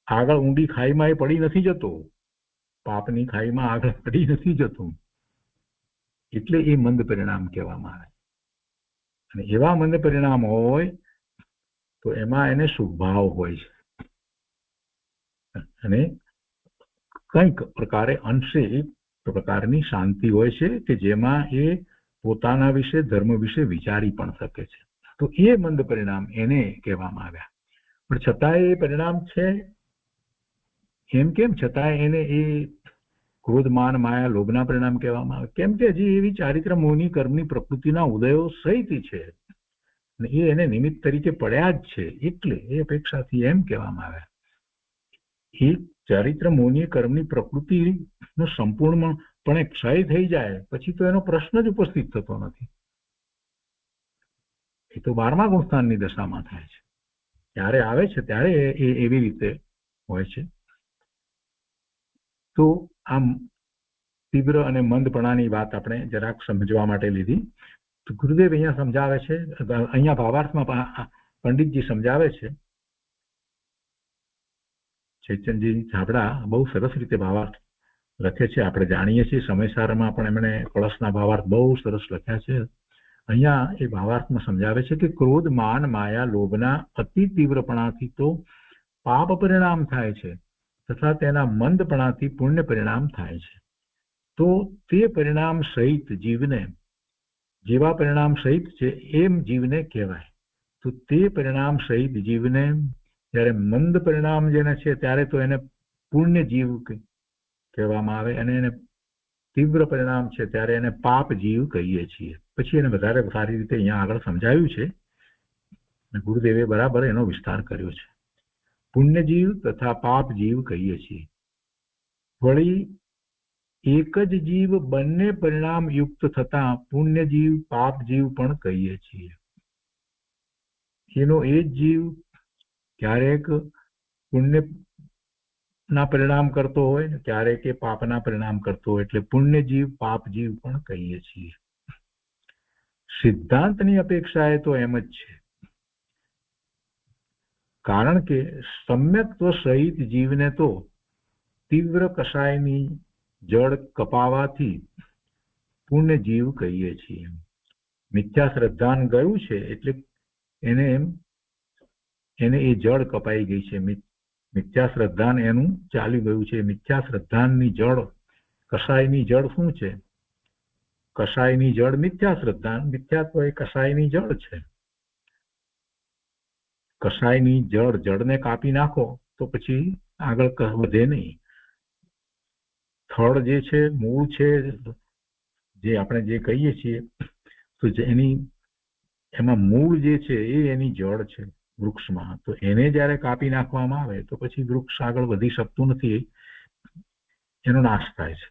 S2: આગળ ઊંડી ખાઈમાં એ પડી નથી જતો, પાપની ખાઈમાં આગળ પડી નથી જતું. એટલે એ મંદ પરિણામ કહેવામાં આવે. અને એવા મંદ પરિણામ હોય તો એમાં એને શુભભાવ હોય છે, અને કંઈક પ્રકારે અંશે એક પ્રકારની શાંતિ હોય છે કે જેમાં એ પોતાના વિશે, ધર્મ વિશે વિચારી પણ શકે છે. તો એ મંદ પરિણામ એને કહેવામાં આવ્યા. પણ છતાંય એ પરિણામ છે એમ કેમ? છતાંય એને એ ક્રોધ માન માયા લોભના પરિણામ કહેવામાં આવે. કેમ કે હજી એવી ચારિત્ર મોહની કર્મની પ્રકૃતિના ઉદયો સહિત છે. અને એ એને નિમિત્ત તરીકે પડ્યા જ છે, એટલે એ અપેક્ષાથી એમ કહેવામાં આવે એ ચારિત્ર મૌનીય કર્મની પ્રકૃતિનો સંપૂર્ણપણે ક્ષય થઈ જાય પછી તો એનો પ્રશ્ન જ ઉપસ્થિત થતો નથી. એ તો 12મા ગુણસ્થાનની દશામાં થાય છે, ત્યારે આવે છે ત્યારે એ એવી રીતે હોય છે. તો આમ તીવ્ર અને મંદપણાની વાત આપણે જરાક સમજવા માટે લીધી. તો ગુરુદેવ અહીંયા સમજાવે છે, અહીંયા ભાવાર્થમાં પંડિતજી સમજાવે છે, ચૈતનજી છાબડા બહુ સરસ રીતે ભાવાર્થ લખે છે. આપણે જાણીએ છીએ સમયસારમાં પણ એમણે કળશના ભાવાર્થ બહુ સરસ લખ્યા છે. અહીંયા એ ભાવાર્થમાં સમજાવે છે કે ક્રોધ, માન, માયા, લોભના અતિ તીવ્રપણાથી તો પાપ પરિણામ થાય છે તથા તેના મંદપણાથી પુણ્ય પરિણામ થાય છે. તો તે પરિણામ સહિત જીવને જેવા પરિણામ સહિત છે એમ જીવને કહેવાય. તો તે પરિણામ સહિત જીવને જ્યારે મંદ પરિણામ જેને છે ત્યારે તો એને પુણ્ય જીવ કહેવામાં આવે, અને એને તીવ્ર પરિણામ છે ત્યારે એને પાપ જીવ કહીએ છીએ. પછી એને વધારે સારી રીતે અહીંયા આગળ સમજાવ્યું છે, ગુરુદેવે બરાબર એનો વિસ્તાર કર્યો છે. પુણ્ય જીવ તથા પાપ જીવ કહીએ છીએ. વળી એક જ જીવ બંને પરિણામ યુક્ત થતા પુણ્ય જીવ પાપ જીવ પણ કહીએ છીએ. એનો એ જ જીવ ક્યારેક પુણ્ય ના પરિણામ કરતો હોય ને ક્યારેક એ પાપના પરિણામ કરતો હોય, એટલે પુણ્ય જીવ પાપ જીવ પણ કહીએ છીએ. સિદ્ધાંતની અપેક્ષાએ તો એમ જ છે, કારણ કે સમ્યક્ત્વ સહિત જીવને તો તીવ્ર કષાયની જળ કપાવાથી પુણ્ય જીવ કહીએ છીએ. મિથ્યા શ્રદ્ધાન ગયું છે એટલે એને એ જળ કપાઈ ગઈ છે. મિથ્યા શ્રદ્ધાન એનું ચાલી ગયું છે. મિથ્યા શ્રદ્ધાનની જળ, કષાયની જળ શું છે? કષાયની જળ મિથ્યા શ્રદ્ધાન, મિથ્યાત્વ એ કષાયની જળ છે. કષાયની જળને કાપી નાખો તો પછી આગળ વધે નહીં. થડ જે છે, મૂળ છે, જે આપણે જે કહીએ છીએ, તો એમાં મૂળ જે છે એ એની જળ છે વૃક્ષમાં. તો એને જ્યારે કાપી નાખવામાં આવે તો પછી વૃક્ષ આગળ વધી શકતું નથી, એનો નાશ થાય છે.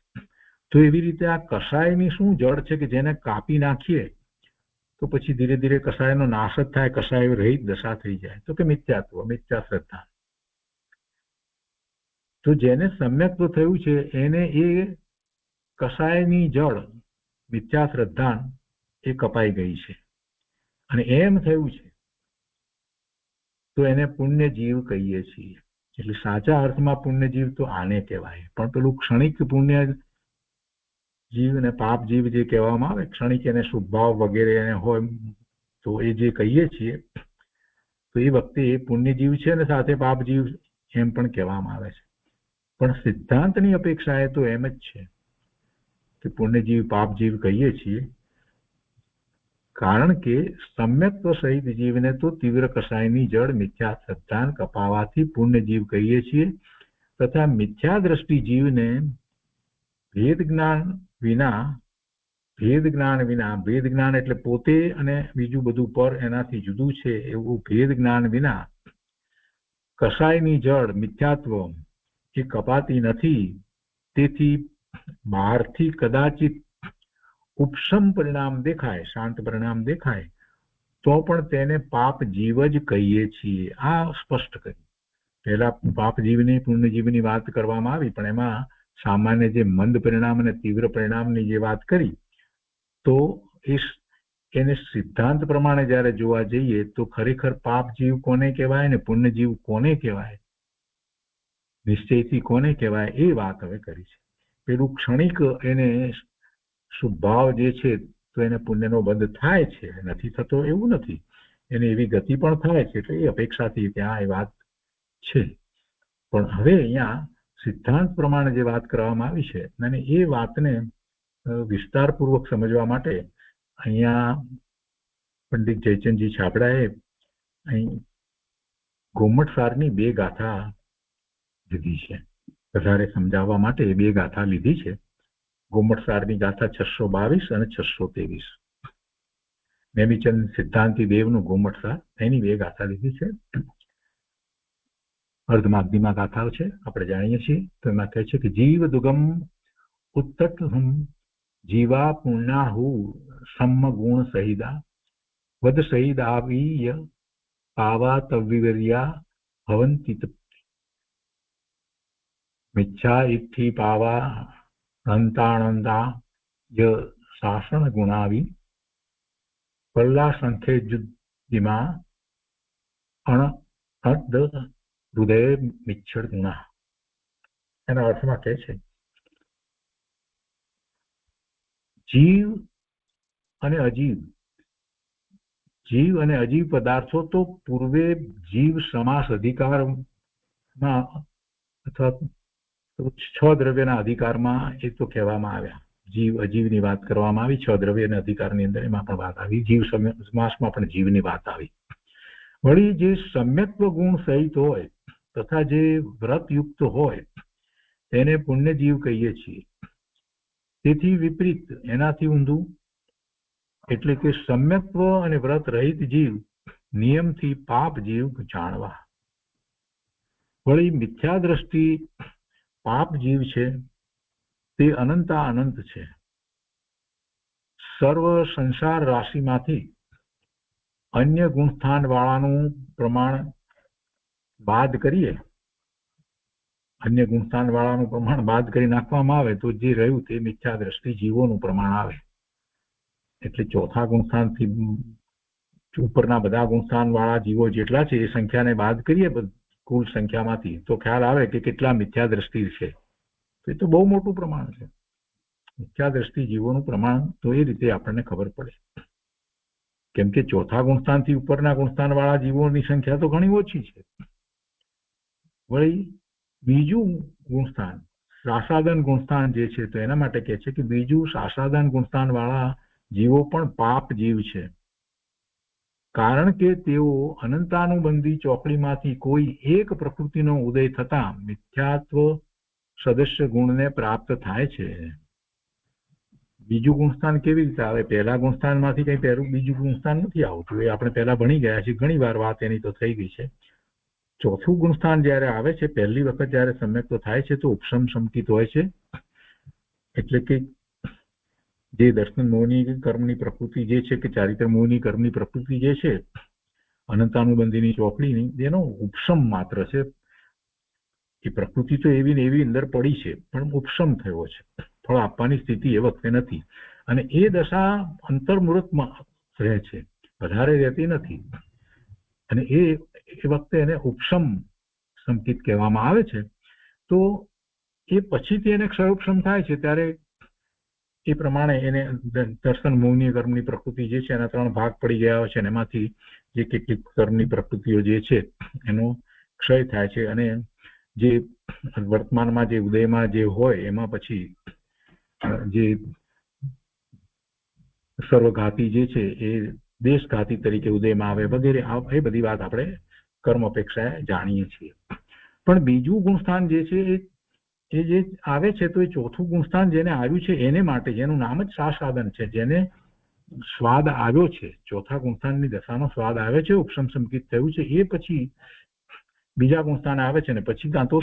S2: તો એવી રીતે આ કષાયની શું જળ છે કે જેને કાપી નાખીએ તો પછી ધીરે ધીરે કષાયનો નાશ જ થાય, કષાય રહિત દશા થઈ જાય. તો કે મિથ્યાત્વ, મિથ્યા શ્રદ્ધા. તો જેને સમ્યક્ત્વ થયું છે એને એ કષાયની જળ મિથ્યા શ્રદ્ધાન એ કપાઈ ગઈ છે, અને એમ થયું છે તો એને પુણ્ય જીવ કહીએ છીએ. એટલે સાચા અર્થમાં પુણ્ય જીવ તો આને કહેવાય. પણ પેલું ક્ષણિક પુણ્ય જીવ અને પાપ જીવ જે કહેવામાં આવે, ક્ષણિક એને શુભભાવ વગેરે એને હોય તો એ જે કહીએ છીએ તો એ વખતે એ પુણ્ય જીવ છે અને સાથે પાપ જીવ એમ પણ કહેવામાં આવે છે. પણ સિદ્ધાંતની અપેક્ષાએ તો એમ જ છે કે પુણ્ય જીવ પાપ જીવ કહીએ છીએ, કારણ કે સમ્યક્ત્વ સહિત જીવને તો તીવ્ર કષાયની જળ મિથ્યા શ્રદ્ધાન કપાવાથી પુણ્ય જીવ કહીએ છીએ, તથા મિથ્યા દ્રષ્ટિ જીવને ભેદ જ્ઞાન વિના એટલે પોતે અને બીજું બધું પર એનાથી જુદું છે એવું ભેદ જ્ઞાન વિના કષાયની જળ મિથ્યાત્વ એ કપાતી નથી. તેથી બહારથી કદાચિત ઉપશમ પરિણામ દેખાય, શાંત પરિણામ દેખાય, તો પણ તેને પાપ જીવ જ કહીએ છીએ. આ સ્પષ્ટ કર્યું. પહેલા પાપ જીવની પુણ્ય જીવની વાત કરવામાં આવી, પણ એમાં સામાન્ય જે મંદ પરિણામ અને તીવ્ર પરિણામની જે વાત કરી, તો એને સિદ્ધાંત પ્રમાણે જ્યારે જોવા જઈએ તો ખરેખર પાપ જીવ કોને કહેવાય ને પુણ્ય જીવ કોને કહેવાય, નિશ્ચયથી કોને કહેવાય, એ વાત હવે કરી છે. પેલું ક્ષણિક એને શુભભાવ જે છે તો એને પુણ્યનો બંધ થાય છે, નથી થતો એવું નથી, એને એવી ગતિ પણ થાય છે. એટલે એ અપેક્ષાથી ત્યાં એ વાત છે. પણ હવે અહીંયા સિદ્ધાંત પ્રમાણે જે વાત કરવામાં આવી છે અને એ વાતને વિસ્તારપૂર્વક સમજવા માટે અહીંયા પંડિત જયચંદજી છાબડાએ અહીં ગોમટસારની 2 ગાથા લીધી છે. વધારે સમજાવવા માટે 2 ગાથા લીધી છે. ગોમટસારની ગાથા 622 અને 623. નેમિચંદ સિદ્ધાંતિ દેવનું ગોમટસા, એની 2 ગાથા લીધી છે. અર્ધમાગધીમાં ગાથાઓ છે, આપણે જાણીએ છીએ. તો એમાં કહે છે કે જીવ દુગમ ઉત્તટ જીવા પુણ્યાહુ સમ્મ ગુણ સહિદા વદ સહિદાવીય પાવા તવિવર્યા ભવંતિ મિચ્છા ઇઠ્ઠી પાવા હંતાણંદા ય શાસન ગુણાવી પલ્લા સંખ્ય જુદ્ધિમાં અણદ હૃદય મિચ્છળ ગુણા. એના અર્થમાં કહે છે જીવ અને અજીવ, જીવ અને અજીવ પદાર્થો તો પૂર્વે જીવ સમાસ અધિકારમાં અથવા 6 દ્રવ્યના અધિકારમાં એ તો કહેવામાં આવ્યા. જીવ અજીવની વાત કરવામાં આવી 6 દ્રવ્યના અધિકારની અંદર, એમાં પણ વાત આવી. જીવ સમાસમાં પણ જીવની વાત આવી. વળી જે સમ્યક્ત્વ ગુણ સહિત હોય તથા જે વ્રતયુક્ત હોય તેને પુણ્ય જીવ કહીએ છીએ. તેથી વિપરીત, એનાથી ઊંધું, એટલે કે સમ્યક્ત્વ અને વ્રત રહિત જીવ નિયમથી પાપ જીવ જાણવા. વળી મિથ્યા દ્રષ્ટિ પાપ જીવ છે તે અનંતા અનંત છે. સર્વ સંસાર રાશિમાંથી અન્ય ગુણસ્થાન વાળાનું પ્રમાણ બાદ કરીએ, અન્ય ગુણસ્થાન વાળાનું પ્રમાણ બાદ કરી નાખવામાં આવે તો જે રહ્યું તે મિથ્યા દ્રષ્ટિ જીવોનું પ્રમાણ આવે. એટલે ચોથા ગુણસ્થાનથી ઉપરના બધા ગુણસ્થાન વાળા જીવો જેટલા છે એ સંખ્યાને બાદ કરીએ કુલ સંખ્યામાંથી તો ખ્યાલ આવે કે કેટલા મિથ્યા દ્રષ્ટિ છે. તો એ તો બહુ મોટું પ્રમાણ છે. મિથ્યા દ્રષ્ટિ જીવોનું પ્રમાણ તો એ રીતે આપણને ખબર પડે, કેમ કે ચોથા ગુણસ્થાનથી ઉપરના ગુણસ્થાન વાળા જીવોની સંખ્યા તો ઘણી ઓછી છે. વળી બીજું ગુણસ્થાન શાસાદન ગુણસ્થાન જે છે તો એના માટે કહે છે કે બીજું શાસાદન ગુણસ્થાન વાળા જીવો પણ પાપ જીવ છે, કારણ કે તેઓ અનંતાનુબંધી ચોકડીમાંથી કોઈ એક પ્રકૃતિનો ઉદય થતા મિથ્યાત્વ સદસ્ય ગુણને પ્રાપ્ત થાય છે. બીજું ગુણસ્થાન કેવી રીતે આવે? પહેલા ગુણસ્થાનમાંથી કઈ પહેલું બીજું ગુણસ્થાન નથી આવતું, એ આપણે પહેલા ભણી ગયા છીએ, ઘણી વાર વાત એની તો થઈ ગઈ છે. ચોથું ગુણસ્થાન જયારે આવે છે, પહેલી વખત જયારે સમ્યક્ત થાય છે તો ઉપસમ સંકિત હોય છે. એટલે કે જે દર્શન મોહની કર્મની પ્રકૃતિ જે છે કે ચારિત્ર મોહની કર્મની પ્રકૃતિ જે છે અનંતાનુબંધીની ચોકડીની, એનો ઉપસમ માત્ર છે. એ પ્રકૃતિ તો એવી ને એવી અંદર પડી છે, પણ ઉપસમ થયો છે, ફળ આપવાની સ્થિતિ એ વખતે નથી. અને એ દશા અંતર્મુહૂર્તમાં રહે છે, વધારે રહેતી નથી. અને એ વખતે એને ઉપસમ સંકિત કહેવામાં આવે છે. તો એ પછીથી એને ક્ષયોપસમ થાય છે ત્યારે એ પ્રમાણે એને દર્શન મોહની કર્મની પ્રકૃતિ જે છે એના 3 ભાગ પડી ગયા હોય છે, અને એમાંથી જે કેટલીક કર્મની પ્રકૃતિઓ જે છે એનો ક્ષય થાય છે. અને જે વર્તમાનમાં જે ઉદયમાં જે હોય એમાં પછી જે સર્વઘાતી જે છે એ દેશઘાતી તરીકે ઉદયમાં આવે વગેરે, એ બધી વાત આપણે કર્મ અપેક્ષાએ જાણીએ છીએ. પણ બીજું ગુણસ્થાન જે છે એ જે આવે છે તો એ ચોથું ગુણસ્થાન જેને આવ્યું છે એને માટે, જેનું નામ જ શાસાદન છે, જેને સ્વાદ આવ્યો છે, ચોથા ગુણસ્થાનની દશાનો સ્વાદ આવ્યો છે, ઉપસમ સંકિત થયું છે, એ પછી બીજા ગુણસ્થાન આવે છે ને પછી કાં તો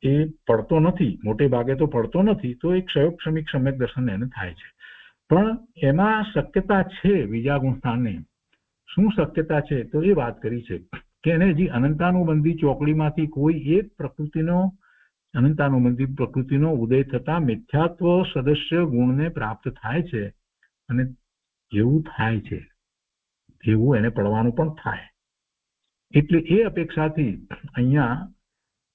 S2: એ પડતો નથી, મોટે ભાગે તો પડતો નથી, તો એક ક્ષયોપસમિક સમ્યક દર્શન એને થાય છે. પણ એમાં શક્યતા છે બીજા ગુણસ્થાનને. શું શક્યતા છે? તો એ વાત કરી છે કે એને હજી અનંતાનુબંધી ચોકડીમાંથી કોઈ એક પ્રકૃતિનો, અનંતાનુબંધી પ્રકૃતિનો ઉદય થતા મિથ્યાત્વ સદસ્ય ગુણને પ્રાપ્ત થાય છે. અને જેવું થાય છે એવું એને પડવાનું પણ થાય. એટલે એ અપેક્ષાથી અહીંયા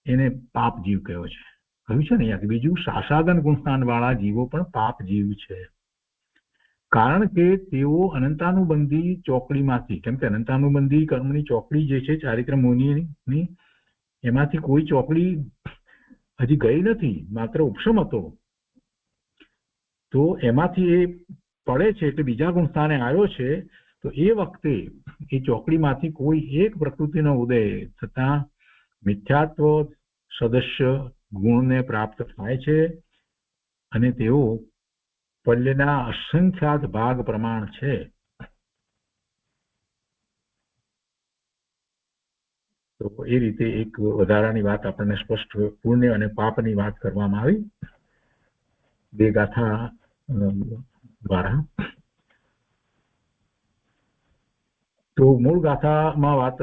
S2: એને પાપ જીવ કહ્યો છે. કહ્યું છે ને અહીંયા બીજું શાસાદન ગુણસ્થાન વાળા જીવો પણ પાપ જીવ છે, કારણ કે તેઓ અનંતાનુબંધી ચોકડીમાંથી, કેમ કે અનંતાનુબંધી કર્મની ચોકડી જે છે ચારિત્ર મોહની, એમાંથી કોઈ ચોકડી હજી ગઈ નથી, માત્ર ઉપસમ હતો. તો એમાંથી એ પડે છે એટલે બીજા ગુણસ્થાને આવ્યો છે. તો એ વખતે એ ચોકડીમાંથી કોઈ એક પ્રકૃતિનો ઉદય થતા મિથ્યાત્વ સદસ્ય ગુણને પ્રાપ્ત થાય છે. અને તેઓ પલ્યના અસંખ્યાત ભાગ પ્રમાણ છે તો એ રીતે એક વધારાની વાત આપણને સ્પષ્ટ પુણ્ય અને પાપની વાત કરવામાં આવી બે ગાથા દ્વારા. તો મૂળ ગાથામાં વાત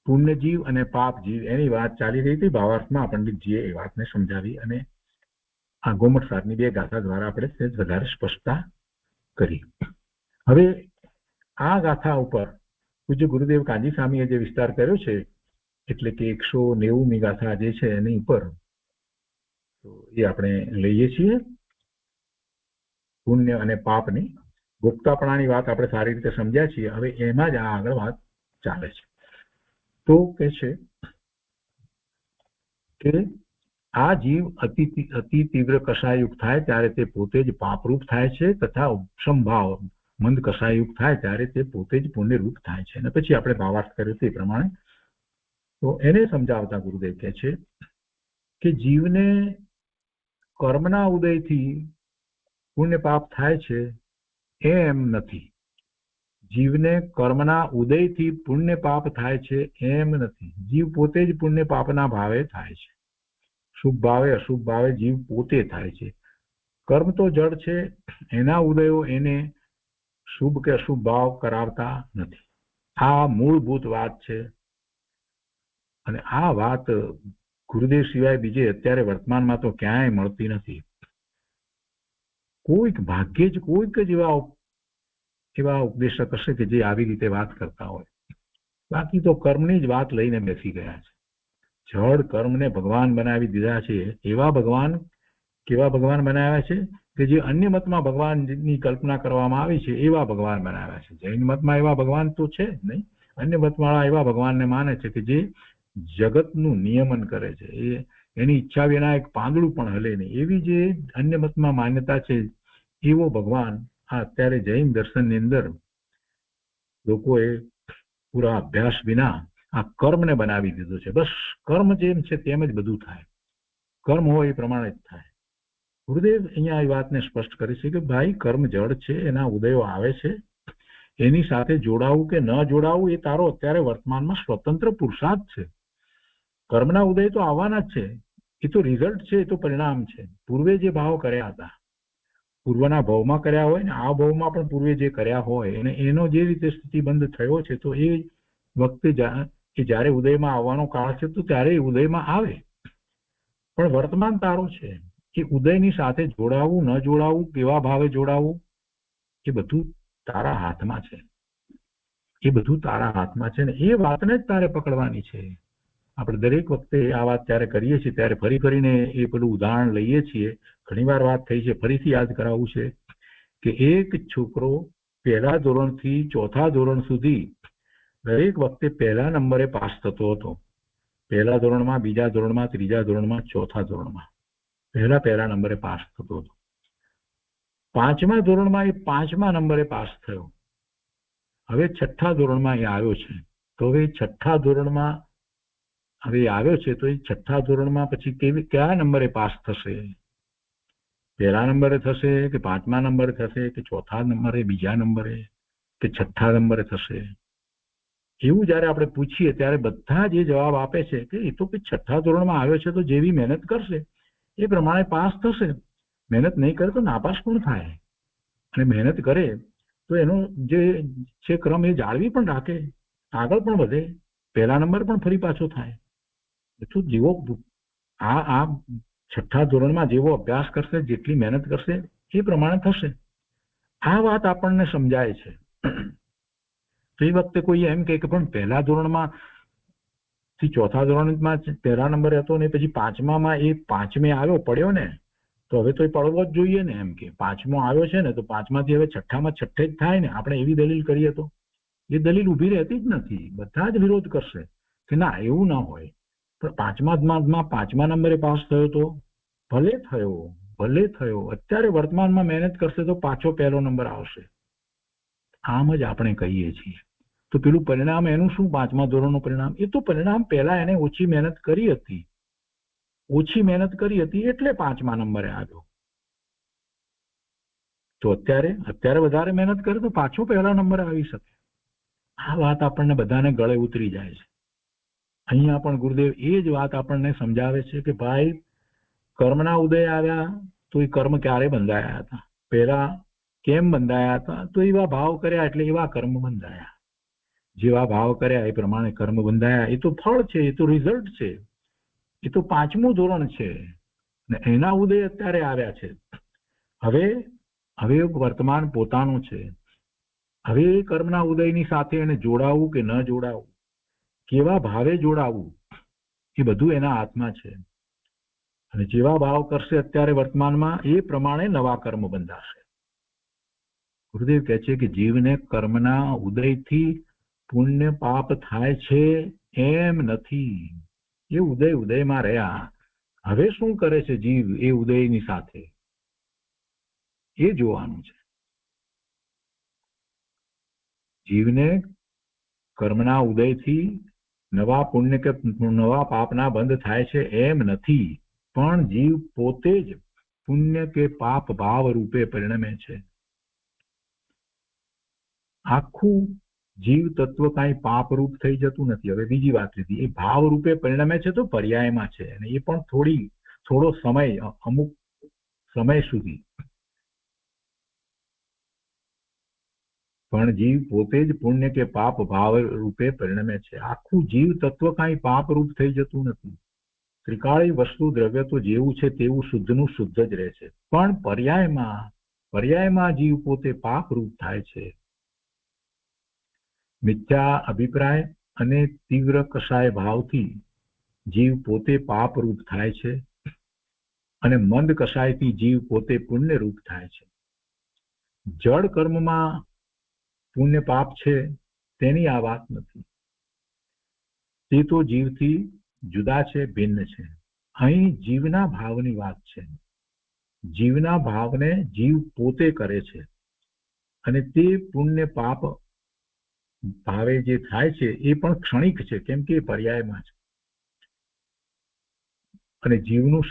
S2: પુણ્ય જીવ અને પાપ જીવ એની વાત ચાલી રહી હતી. ભાવાર્થમાં પંડિતજીએ એ વાતને સમજાવી અને આ ગોમટ સારની બે ગાથા દ્વારા આપણે તે વધારે સ્પષ્ટતા કરી. હવે આ ગાથા ઉપર પૂજ્ય ગુરુદેવ કાંજી સ્વામીએ જે વિસ્તાર કર્યો છે, એટલે કે 190મી ગાથા જે છે એની ઉપર તો એ આપણે લઈએ છીએ. પુણ્ય અને પાપની ગુપ્તાપણાની વાત આપણે સારી રીતે સમજ્યા છીએ. હવે એમાં જ આ આગળ વાત ચાલે છે. તો કે છે કે આ જીવ અતિ તીવ્ર કષાયુક્ત થાય ત્યારે તે પોતે જ પાપરૂપ થાય છે, તથા ઉપસંભાવ મંદ કષાયુક્ત થાય ત્યારે તે પોતે જ પુણ્યરૂપ થાય છે. અને પછી આપણે ભાવાર્થ કર્યો તે પ્રમાણે તો એને સમજાવતા ગુરુદેવ કહે છે કે જીવને કર્મના ઉદયથી પુણ્ય પાપ થાય છે એમ નથી. જીવને કર્મના ઉદયથી પુણ્ય પાપ થાય છે એમ નથી. જીવ પોતે જ પુણ્ય પાપના ભાવે થાય છે. શુભ ભાવે અશુભ ભાવે જીવ પોતે થાય છે. કર્મ તો જડ છે, એના ઉદયો એને શુભ કે અશુભ ભાવ કરાવતા નથી. આ મૂળભૂત વાત છે. અને આ વાત ગુરુદેવ સિવાય બીજે અત્યારે વર્તમાનમાં તો ક્યાંય મળતી નથી. કોઈક ભાગ્યે જ કોઈક જ એવા ઉપદેશક હશે કે જે આવી રીતે વાત કરતા હોય. બાકી તો કર્મની જ વાત લઈને બેસી ગયા છે. જળ કર્મને ભગવાન બનાવી દીધા છે. એવા ભગવાન કેવા ભગવાન બનાવ્યા છે કે જે અન્ય મતમાં ભગવાનની કલ્પના કરવામાં આવી છે એવા ભગવાન બનાવ્યા છે. જૈન મતમાં એવા ભગવાન તો છે નહીં. અન્ય મતવાળા એવા ભગવાનને માને છે કે જે જગતનું નિયમન કરે છે. એની ઈચ્છા વિના એક પાંદડું પણ હલે નહીં. એવી જે અન્ય મતમાં માન્યતા છે એવો ભગવાન આ અત્યારે જૈન દર્શનની અંદર લોકોએ પૂરા અભ્યાસ વિના આ કર્મને બનાવી દીધો છે. બસ કર્મ જેમ છે તેમ જ બધું થાય. કર્મ હોય એ પ્રમાણે જ થાય. ગુરુદેવ અહીંયા એ વાતને સ્પષ્ટ કરે છે કે ભાઈ કર્મ જડ છે, એના ઉદયો આવે છે. એની સાથે જોડાવું કે ન જોડાવું એ તારો અત્યારે વર્તમાનમાં સ્વતંત્ર પુરુષાર્થ છે. કર્મના ઉદય તો આવવાના જ છે. એ તો રિઝલ્ટ છે, એ તો પરિણામ છે. પૂર્વે જે ભાવ કર્યા હતા, પૂર્વના ભાવમાં કર્યા હોય ને આ ભાવમાં પણ પૂર્વે જે કર્યા હોય અને એનો જે રીતે સ્થિતિબંધ થયો છે તો એ વખતે જ્યારે ઉદયમાં આવવાનો કાળ છે તો ત્યારે એ ઉદયમાં આવે. પણ વર્તમાન તારો છે. એ ઉદયની સાથે જોડાવું ન જોડાવું, કેવા ભાવે જોડાવું, એ બધું તારા હાથમાં છે. એ બધું તારા હાથમાં છે ને એ વાતને જ તારે પકડવાની છે. આપણે દરેક વખતે આ વાત ત્યારે કરીએ છીએ ત્યારે ફરી ફરીને એ પેલું ઉદાહરણ લઈએ છીએ. ઘણીવાર વાત થઈ છે, ફરીથી યાદ કરાવવું છે કે એક છોકરો પહેલા ધોરણથી ચોથા ધોરણ સુધી દરેક વખતે પહેલા નંબરે પાસ થતો હતો. પહેલા ધોરણમાં, બીજા ધોરણમાં, ત્રીજા ધોરણમાં, ચોથા ધોરણમાં પહેલા નંબરે પાસ થતો હતો. પાંચમા ધોરણમાં એ 5મા નંબરે પાસ થયો. હવે છઠ્ઠા ધોરણમાં એ આવ્યો છે. તો હવે છઠ્ઠા ધોરણમાં હવે આવ્યો છે તો એ છઠ્ઠા ધોરણમાં પછી કયા નંબરે પાસ થશે? પહેલા નંબરે થશે કે 5મા નંબરે થશે કે ચોથા નંબરે, બીજા નંબરે કે છઠ્ઠા નંબરે થશે? એવું જયારે આપણે પૂછીએ ત્યારે બધા જ એ જવાબ આપે છે કે એ તો છઠ્ઠા ધોરણમાં આવ્યો છે તો જેવી મહેનત કરશે એ પ્રમાણે પાસ થશે. મહેનત નહીં કરે તો નાપાસ પણ થાય. અને મહેનત કરે તો એનો જે છે ક્રમ એ જાળવી પણ રાખે, આગળ પણ વધે, પહેલા નંબર પણ ફરી પાછો થાય. તો જેવો આ છઠ્ઠા ધોરણમાં જેવો અભ્યાસ કરશે, જેટલી મહેનત કરશે એ પ્રમાણે થશે. આ વાત આપણને સમજાય છે. તો એ વખતે કોઈ એમ કે પણ પહેલા ધોરણમાં થી ચોથા ધોરણમાં પહેલા નંબરે હતો ને પછી 5મામાં એ 5મે આવ્યો, પડ્યો ને તો હવે તો એ પડવો જ જોઈએ ને. એમ કે 5મો આવ્યો છે ને તો 5માંથી હવે છઠ્ઠામાં છઠ્ઠે જ થાય ને. આપણે એવી દલીલ કરીએ તો એ દલીલ ઊભી રહેતી જ નથી. બધા જ વિરોધ કરશે કે ના એવું ના હોય. પણ 5મા નંબરે પાસ થયો તો ભલે થયો. અત્યારે વર્તમાનમાં મહેનત કરશે તો પાછો પહેલો નંબર આવશે. આમ જ આપણે કહીએ છીએ. તો પેલું પરિણામ એનું શું? 5મા ધોરણનું પરિણામ એ તો પરિણામ પહેલા એને ઓછી મહેનત કરી હતી એટલે 5મા નંબરે આવ્યો. તો અત્યારે વધારે મહેનત કરે તો પાછો પહેલા નંબરે આવી શકે. આ વાત આપણને બધાને ગળે ઉતરી જાય છે. અહીંયા પણ ગુરુદેવ એ જ વાત આપણને સમજાવે છે કે ભાઈ કર્મના ઉદય આવ્યા તો એ કર્મ ક્યારે બંધાયા હતા, પહેલા કેમ બંધાયા હતા, તો એવા ભાવ કર્યા એટલે એવા કર્મ બંધાયા, જેવા ભાવ કર્યા એ પ્રમાણે કર્મ બંધાયા. એ તો ફળ છે, એ તો રિઝલ્ટ છે, એ તો 5મું ધોરણ છે ને એના ઉદય અત્યારે આવ્યા છે. હવે હવે વર્તમાન પોતાનું છે. હવે કર્મના ઉદયની સાથે એને જોડાવું કે ન જોડાવું, કેવા ભાવે જોડાવું, એ બધું એના હાથમાં છે. અને જેવા ભાવ કરશે અત્યારે વર્તમાનમાં એ પ્રમાણે નવા કર્મ બંધાશે. ગુરુદેવ કહે છે કે જીવને કર્મના ઉદયથી પુણ્ય પાપ થાય છે એમ નથી. એ ઉદયમાં રહ્યા. હવે શું કરે છે જીવ એ ઉદયની સાથે, એ જોવાનું છે. જીવને કર્મના ઉદયથી નવા પુણ્ય કે નવા પાપના બંધ થાય છે એમ નથી, પણ જીવ પોતે જ પુણ્ય કે પાપ ભાવ રૂપે પરિણમે છે. આખું જીવ તત્વ કાંઈ પાપ રૂપ થઈ જતું નથી. હવે બીજી વાત લીધી, એ ભાવ રૂપે પરિણમે છે તો પર્યાયમાં છે, અને એ પણ થોડો સમય, અમુક સમય સુધી. પણ જીવ પોતે જ પુણ્ય કે પાપ ભાવ રૂપે પરિણમે છે. આખું જીવ તત્વ કાંઈ પાપ રૂપ થઈ જતું નથી. ત્રિકાળી વસ્તુ દ્રવ્ય તો જેવું છે તેવું શુદ્ધનું શુદ્ધ જ રહે છે, પણ પર્યાયમાં જીવ પોતે પાપ રૂપ થાય છે. મિથ્યા અભિપ્રાય અને તીવ્ર કસાય ભાવથી જીવ પોતે પાપ રૂપ થાય છે, અને મંદ કસાયથી જીવ પોતે પુણ્ય રૂપ થાય છે. જળ કર્મમાં પુણ્ય પાપ છે તેની આ વાત નથી. તે તો જીવથી જુદા છે, ભિન્ન છે. અહીં જીવના ભાવની વાત છે. જીવના ભાવને જીવ પોતે કરે છે, અને તે પુણ્ય પાપ ભાવે જે થાય છે એ પણ ક્ષણિક છે, કેમ કે પર્યાયમાં છે. અને જીવનું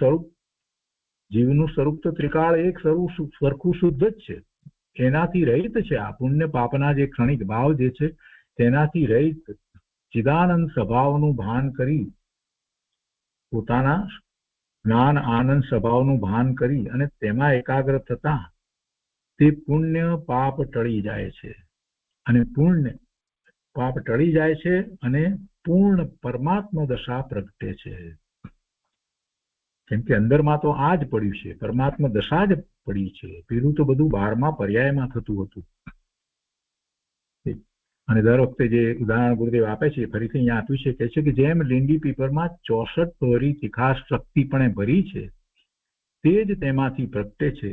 S2: સ્વરૂપ તો ત્રિકાળ એક સરખું શુદ્ધ જ છે, એનાથી રહિત છે. આ પુણ્ય પાપના જે ક્ષણિક ભાવ જે છે તેનાથી રહિત ચિદાનંદ સ્વભાવનું ભાન કરી, પોતાના જ્ઞાન આનંદ સ્વભાવનું ભાન કરી અને તેમાં એકાગ્ર થતા તે પુણ્ય પાપ ટળી જાય છે, અને પુણ્ય પાપ ટળી જાય છે અને પૂર્ણ પરમાત્મા દશા પ્રગટે છે. કેમ કે અંદરમાં તો આ જ પડ્યું છે, પરમાત્મા દશા જ પડી છે. પેલું તો બધું 12મા પર્યાયમાં થતું હતું. અને દર વખતે જે ઉદાહરણ ગુરુદેવ આપે છે ફરીથી અહીંયા આપ્યું છે, કહે છે કે જેમ લીંડી પીપરમાં 64 ભરી તીખાશ શક્તિપણે ભરી છે તે જ તેમાંથી પ્રગટે છે,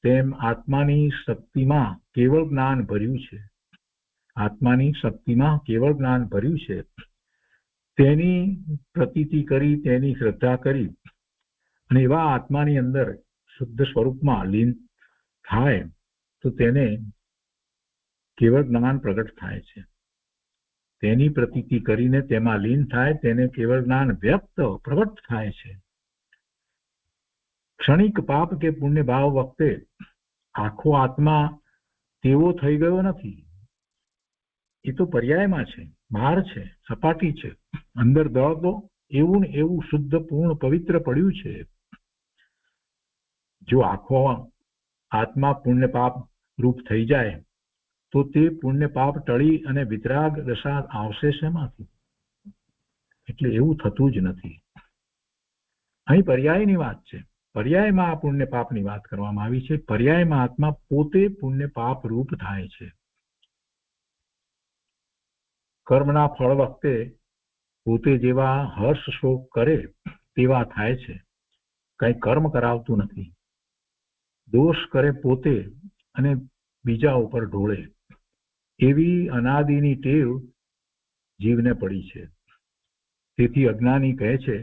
S2: તેમ આત્માની શક્તિમાં કેવળ જ્ઞાન ભર્યું છે. આત્માની શક્તિમાં કેવળ જ્ઞાન ભર્યું છે, તેની પ્રતીતિ કરી, તેની શ્રદ્ધા કરી અને એવા આત્માની અંદર શુદ્ધ સ્વરૂપમાં લીન થાય તો તેને કેવળ જ્ઞાન પ્રગટ થાય છે. તેની પ્રતીતિ કરીને તેમાં લીન થાય તેને કેવળ જ્ઞાન પ્રગટ થાય છે. ક્ષણિક પાપ કે પુણ્ય ભાવ વખતે આખો આત્મા તેવો થઈ ગયો નથી. એ તો પર્યાયમાં છે, બહાર છે, સપાટી છે. અંદર દળ તો એવું ને એવું શુદ્ધ પૂર્ણ પવિત્ર પડ્યું છે. જો આખો આત્મા પુણ્ય પાપ રૂપ થઈ જાય તો તે પુણ્ય પાપ ટળી અને વિતરાગ દશા આવશે શેમાંથી? એટલે એવું થતું જ નથી. અહીં પર્યાયની વાત છે. પર્યાયમાં આ પુણ્ય પાપની વાત કરવામાં આવી છે. પર્યાયમાં આત્મા પોતે પુણ્ય પાપ રૂપ થાય છે. કર્મના ફળ વખતે પોતે જેવા હર્ષ શોક કરે તેવા થાય છે. કઈ કર્મ કરાવતું નથી. દોષ કરે પોતે અને બીજા ઉપર ઢોળે એવી અનાદિની ટેવ જીવને પડી છે. તેથી અજ્ઞાની કહે છે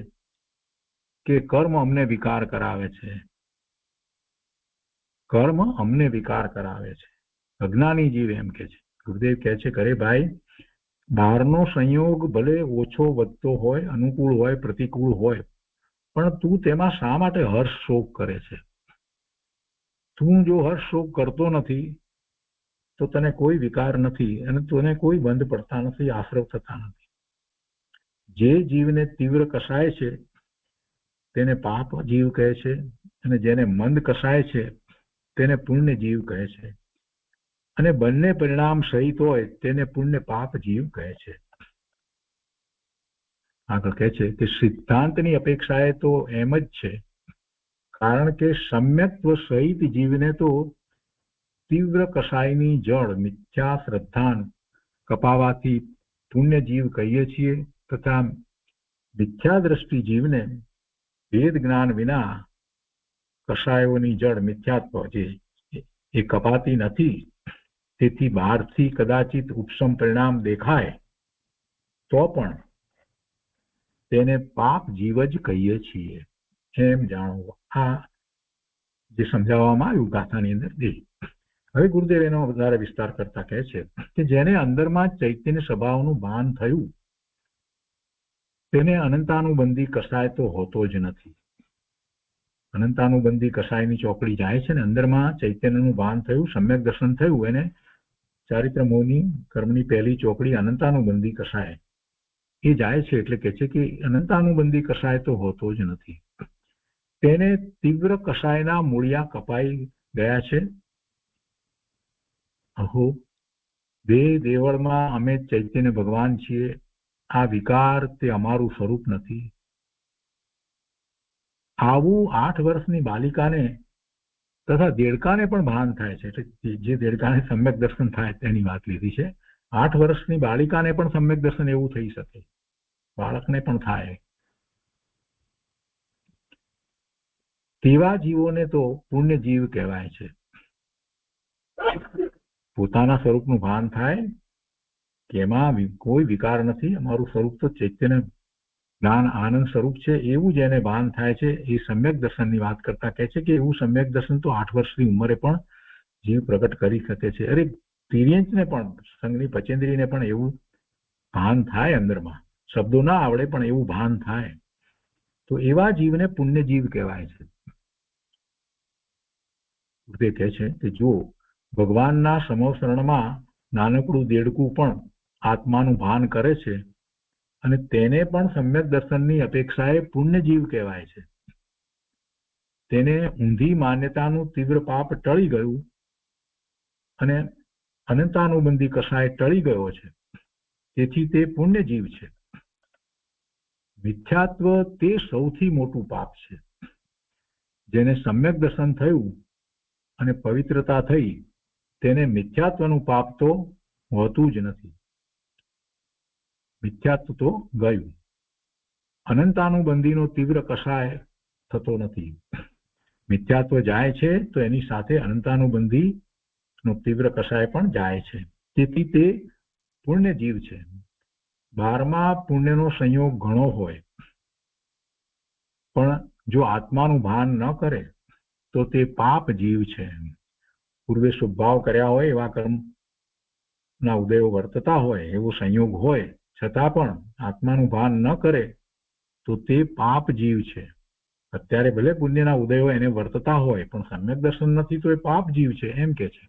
S2: કે કર્મ અમને વિકાર કરાવે છે. કર્મ અમને વિકાર કરાવે છે. અજ્ઞાની જીવ એમ કે છે. ગુરુદેવ કહે છે કરે ભાઈ, બહારનો સંયોગ ભલે ઓછો વધતો હોય, અનુકૂળ હોય, પ્રતિકૂળ હોય, પણ તું તેમાં શા માટે હર્ષ શોક કરે છે? તું જો હર્ષ શોક કરતો નથી તો તને કોઈ વિકાર નથી અને તને કોઈ બંધ પડતા નથી, આશ્રવ થતા નથી. જે જીવને તીવ્ર કસાય છે તેને પાપ જીવ કહે છે, અને જેને મંદ કસાય છે તેને પુણ્ય જીવ કહે છે, અને બંને પરિણામ સહિત હોય તેને પુણ્ય પાપ જીવ કહે છે. આગળ કહે છે કે સિદ્ધાંતની અપેક્ષાએ તો એમ જ છે, કારણ કે સમ્યક્ત્વ સહિત જીવને તો તીવ્ર કસાયની જળ મિથ્યા શ્રદ્ધાન કપાવાથી પુણ્ય જીવ કહીએ છીએ, તથા મિથ્યા દ્રષ્ટિ જીવને વેદ જ્ઞાન વિના કસાયોની જળ મિથ્યાત્વ જે એ કપાતી નથી, તેથી બહારથી કદાચિત ઉપસમ પરિણામ દેખાય તો પણ તેને પાપ જીવ જ કહીએ છીએ, એમ જાણો. આ જે સમજાવવામાં આવ્યું ગાથાની અંદર એ. હવે ગુરુદેવ એનો વધારે વિસ્તાર કરતા કહે છે કે જેને અંદરમાં ચૈતન્ય સ્વભાવનું ભાન થયું તેને અનંતાનુબંધી કસાય તો હોતો જ નથી. અનંતાનુબંધી કસાયની ચોકડી જાય છે ને અંદરમાં ચૈતન્યનું ભાન થયું, સમ્યક દર્શન થયું, એને ચારિત્ર મોહની કર્મની પહેલી ચોકડી અનંતાનુબંધી કસાય એ જાય છે. એટલે કે છે કે અનંતાનુબંધી કસાય તો હોતો જ નથી. તેને તીવ્ર કસાયના મૂળિયા કપાઈ ગયા છે. અહો દેવળમાં અમે ચૈતન્ય ભગવાન છીએ, આ વિકાર તે અમારું સ્વરૂપ નથી. આવું 8 વર્ષની બાલિકાને તથા દેડકાને પણ ભાન થાય છે. એટલે જે દેડકાને સમ્યક દર્શન થાય તેની વાત લીધી છે. 8 વર્ષની બાલિકાને પણ સમ્યક દર્શન એવું થઈ શકે, બાળકને પણ થાય. તેવા જીવોને તો પુણ્ય જીવ કહેવાય છે. પોતાના સ્વરૂપનું ભાન થાય કે એમાં કોઈ વિકાર નથી, અમારું સ્વરૂપ તો ચૈતન્ય જ્ઞાન આનંદ સ્વરૂપ છે, એવું જેને ભાન થાય છે એ સમ્યક દર્શનની વાત કરતા કહે છે કે એવું સમ્યક દર્શન તો 8 વર્ષની ઉંમરે પણ જીવ પ્રગટ કરી શકે છે. અરે તિર્યંચને પણ, સંઘની પચેન્દ્રીને પણ એવું ભાન થાય, અંદરમાં શબ્દો ના આવડે પણ એવું ભાન થાય, તો એવા જીવને પુણ્ય જીવ કહેવાય છે. તે કહે છે કે જો ભગવાનના સમોશરણમાં નાનકડું દેડકું પણ આત્માનું ભાન કરે છે અને તેને પણ સમ્યક દર્શનની અપેક્ષાએ પુણ્ય જીવ કહેવાય છે. તેને ઊંધી માન્યતાનું તીવ્ર પાપ ટળી ગયું અને અનંતાનુબંધી કસાય ટળી ગયો છે, તેથી તે પુણ્ય જીવ છે. મિથ્યાત્વ તે સૌથી મોટું પાપ છે. જેને સમ્યક દર્શન થયું અને પવિત્રતા થઈ તેને મિથ્યાત્વનું પાપ તો હોતું જ નથી. મિથ્યાત્વ તો ગયું. અનંતાનુબંધીનો તીવ્ર કસાય થતો નથી. મિથ્યાત્વ જાય છે તો એની સાથે અનંતાનુબંધીનો તીવ્ર કસાય પણ જાય છે, તેથી તે પુણ્ય જીવ છે. 12માં પુણ્યનો સંયોગ ઘણો હોય પણ જો આત્માનું ભાન ન કરે તો તે પાપ જીવ છે. પૂર્વે શુભભાવ કર્યા હોય એવા કર્મના ઉદયો વર્તતા હોય, એવો સંયોગ હોય છતાં પણ આત્માનું ભાન ન કરે તો તે પાપ જીવ છે. અત્યારે ભલે પુણ્યના ઉદયો એને વર્તતા હોય પણ સમ્યક દર્શન નથી તો એ પાપ જીવ છે, એમ કે છે.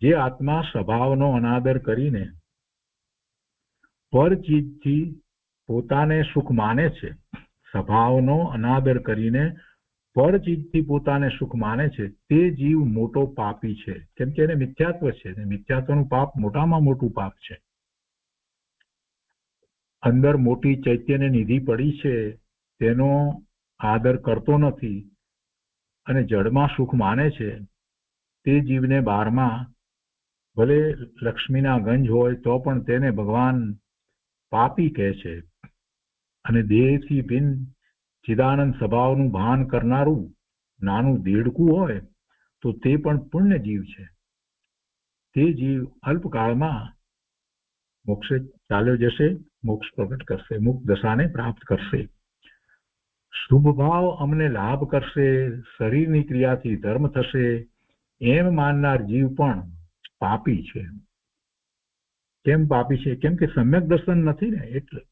S2: જે આત્મા સ્વભાવનો અનાદર કરીને પર ચીજથી પોતાને સુખ માને છે, સ્વભાવનો અનાદર કરીને પર ચીજથી પોતાને સુખ માને છે, તે જીવ મોટો પાપી છે. કેમ કે એને મિથ્યાત્વ છે. મિથ્યાત્વનું પાપ મોટામાં મોટું પાપ છે. અંદર મોટી ચૈત્યની નિધિ પડી છે તેનો આદર કરતો નથી અને જડમાં સુખ માને છે, તે જીવને 12માં ભલે લક્ષ્મીના ગંજ હોય તો પણ તેને ભગવાન પાપી કહે છે. અને દેહથી ભિન્ન ચિદાનંદ સ્વભાવનું ભાન કરનારું નાનું દેડકું હોય તો તે પણ પુણ્ય જીવ છે. તે જીવ અલ્પકાળમાં મોક્ષે ચાલ્યો જશે, મોક્ષ પ્રગટ કરશે, મુક્ત દશાને પ્રાપ્ત કરશે. શુભ ભાવ અમને લાભ કરશે, શરીરની ક્રિયાથી ધર્મ થશે, એમ માનનાર જીવ પણ પાપી છે. કેમ પાપી છે? કેમ કે સમ્યક દર્શન નથી ને, એટલે.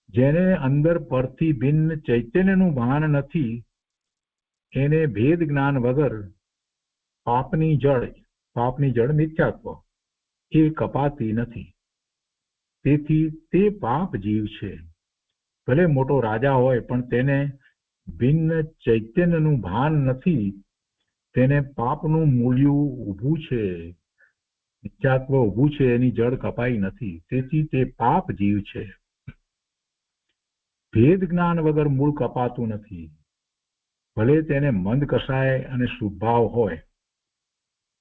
S2: જેને અંદર પરથી ભિન્ન ચૈતન્યનું ભાન નથી એને ભેદ જ્ઞાન વગર પાપની જળ મિથ્યાત્વ એ કપાતી નથી. તેથી તે પાપ જીવ છે. ભલે મોટો રાજા હોય પણ તેને ભિન્ન ચૈતન્યનું ભાન નથી. તેને પાપનું મૂળિયું ઊભું છે, મિથ્યાત્વ ઊભું છે, એની જડ કપાઈ નથી. તેથી તે પાપ જીવ છે. ભેદ જ્ઞાન વગર મૂળ કપાતું નથી. ભલે તેને મંદ કસાય અને શુભાવ હોય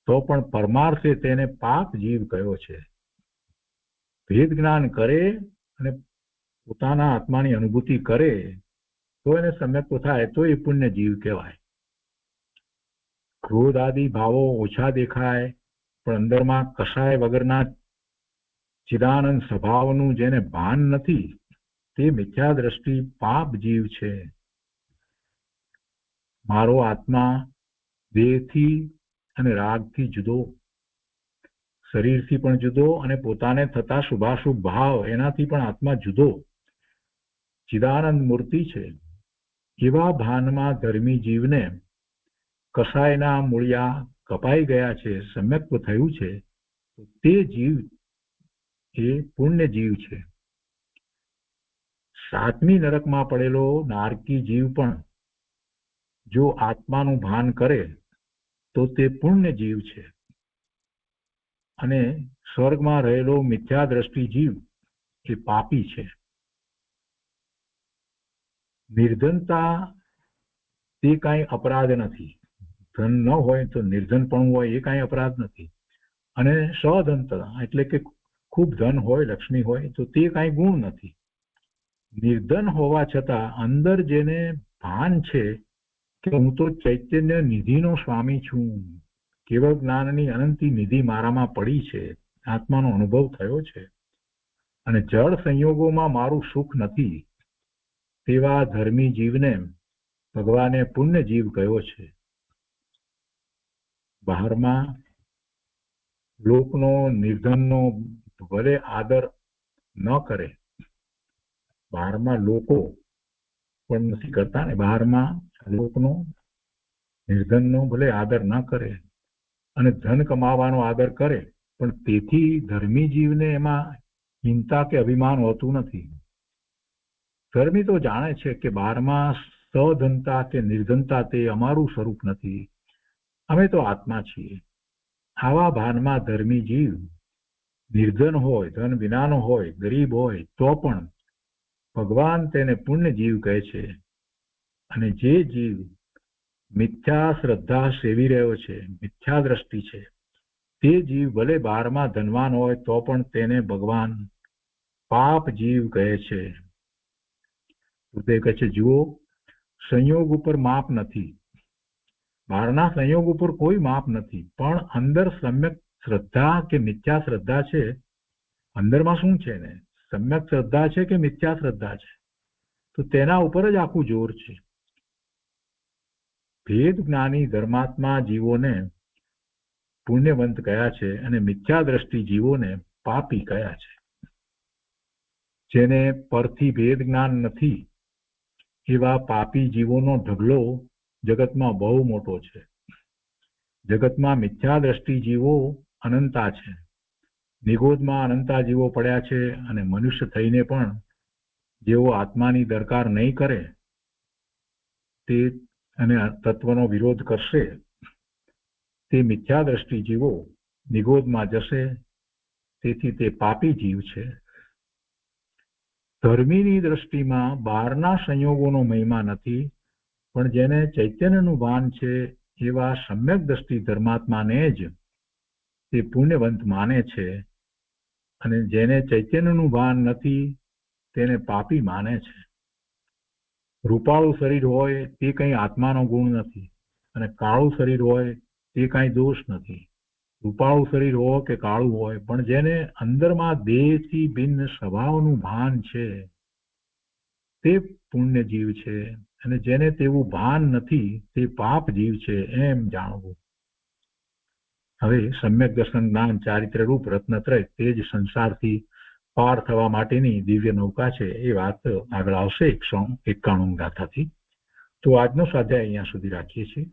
S2: તો પણ પરમાર્થે તેને પાપ જીવ કયો છે. ભેદ જ્ઞાન કરે અને પોતાના આત્માની અનુભૂતિ કરે તો એને સમ્યક્ત થાય તો એ પુણ્ય જીવ કહેવાય. ક્રોધ આદિ ભાવો ઓછા દેખાય પણ અંદરમાં કસાય વગરના ચિદાનંદ સ્વભાવનું જેને ભાન નથી તે મિથ્યા દ્રષ્ટિ પાપ જીવ છે. મારો આત્મા દેહથી અને રાગથી જુદો, શરીરથી પણ જુદો અને પોતાને થતા શુભાશુભ ભાવ એનાથી પણ આત્મા જુદો ચિદાનંદ મૂર્તિ છે. એવા ભાનમાં ધર્મી જીવને કસાયના મૂળિયા કપાઈ ગયા છે, સમ્યક્ત થયું છે, તે જીવ એ પુણ્ય જીવ છે. સાતમી નરકમાં પડેલો નારકી જીવ પણ જો આત્માનું ભાન કરે તો તે પુણ્ય જીવ છે. અને સ્વર્ગમાં રહેલો મિથ્યા દ્રષ્ટિ જીવ એ પાપી છે. નિર્ધનતા તે કાંઈ અપરાધ નથી. ધન ન હોય તો નિર્ધન પણ હોય એ કાંઈ અપરાધ નથી. અને સધનતા એટલે કે ખૂબ ધન હોય, લક્ષ્મી હોય તો તે કાંઈ ગુણ નથી. નિર્ધન હોવા છતાં અંદર જેને ભાન છે કે હું તો ચૈતન્ય નિધિનો સ્વામી છું, કેવળ જ્ઞાનની અનંતી નિધિ મારામાં પડી છે, આત્માનો અનુભવ થયો છે અને જળ સંયોગોમાં મારું સુખ નથી, તેવા ધર્મી જીવને ભગવાને પુણ્ય જીવ કયો છે. બહારમાં લોકનો નિર્ધનનો ભલે આદર ન કરે, બહારમાં લોકો પણ નથી કરતા ને, બહારમાં લોકનો નિર્ધનનો ભલે આદર ન કરે અને ધન કમાવાનો આદર કરે પણ તેથી ધર્મી જીવને એમાં હિંસા કે અભિમાન હોતું નથી. ધર્મી તો જાણે છે કે બહારમાં સધનતા કે નિર્ધનતા તે અમારું સ્વરૂપ નથી, અમે તો આત્મા છીએ. આવા ભાનમાં ધર્મી જીવ નિર્ધન હોય, ધન વિનાનો હોય, ગરીબ હોય તો પણ ભગવાન તેને પુણ્ય જીવ કહે છે. અને જે જીવ મિથ્યા શ્રદ્ધા સેવી રહ્યો છે, મિથ્યા દ્રષ્ટિ છે, તે જીવ ભલે બહારમાં ધનવાન હોય તો પણ તેને ભગવાન પાપ જીવ કહે છે. તે કહે છે જુઓ, સંયોગ ઉપર માપ નથી, બહારના સંયોગ ઉપર કોઈ માપ નથી, પણ અંદર સમ્યક શ્રદ્ધા કે મિથ્યા શ્રદ્ધા છે, અંદરમાં શું છે ને, સમ્યક શ્રદ્ધા છે કે મિથ્યા શ્રદ્ધા છે, તો તેના ઉપર જ આખું જોર છે. ભેદ જ્ઞાની ધર્માત્મા જીવોને પુણ્યવંત કયા છે અને મિથ્યા દ્રષ્ટિ જીવોને પાપી કયા છે. જેને પરથી ભેદ જ્ઞાન નથી એવા પાપી જીવોનો ઢગલો જગતમાં બહુ મોટો છે. જગતમાં મિથ્યા દ્રષ્ટિ જીવો અનંતા છે, નિગોદમાં અનંતા જીવો પડ્યા છે. અને મનુષ્ય થઈને પણ જેઓ આત્માની દરકાર નહીં કરે તે અને તત્વનો વિરોધ કરશે તે મિથ્યા દ્રષ્ટિ જીવો નિગોદમાં જશે. તેથી તે પાપી જીવ છે. ધર્મીની દ્રષ્ટિમાં બહારના સંયોગોનો મહિમા નથી, પણ જેને ચૈતન્યનું ભાન છે એવા સમ્યક દ્રષ્ટિ ધર્માત્માને જ તે પુણ્યવંત માને છે, અને જેને ચૈતન્યનું ભાન નથી તેને પાપી માને છે. રૂપાળું શરીર હોય તે કંઈ આત્માનો ગુણ નથી, અને કાળું શરીર હોય તે કાંઈ દોષ નથી. રૂપાળું શરીર હોય કે કાળું હોય, પણ જેને અંદરમાં દેહથી ભિન્ન સ્વભાવનું ભાન છે તે પુણ્ય જીવ છે, અને જેને તેવું ભાન નથી તે પાપ જીવ છે, એમ જાણવું. હવે સમ્યક દર્શન જ્ઞાન ચારિત્ર રૂપ રત્નત્રય તે જ સંસારથી પાર થવા માટેની દિવ્ય નૌકા છે એ વાત આગળ આવશે 191 ગાથાથી. તો આજનો સ્વાધ્યાય અહીંયા સુધી રાખીએ છીએ.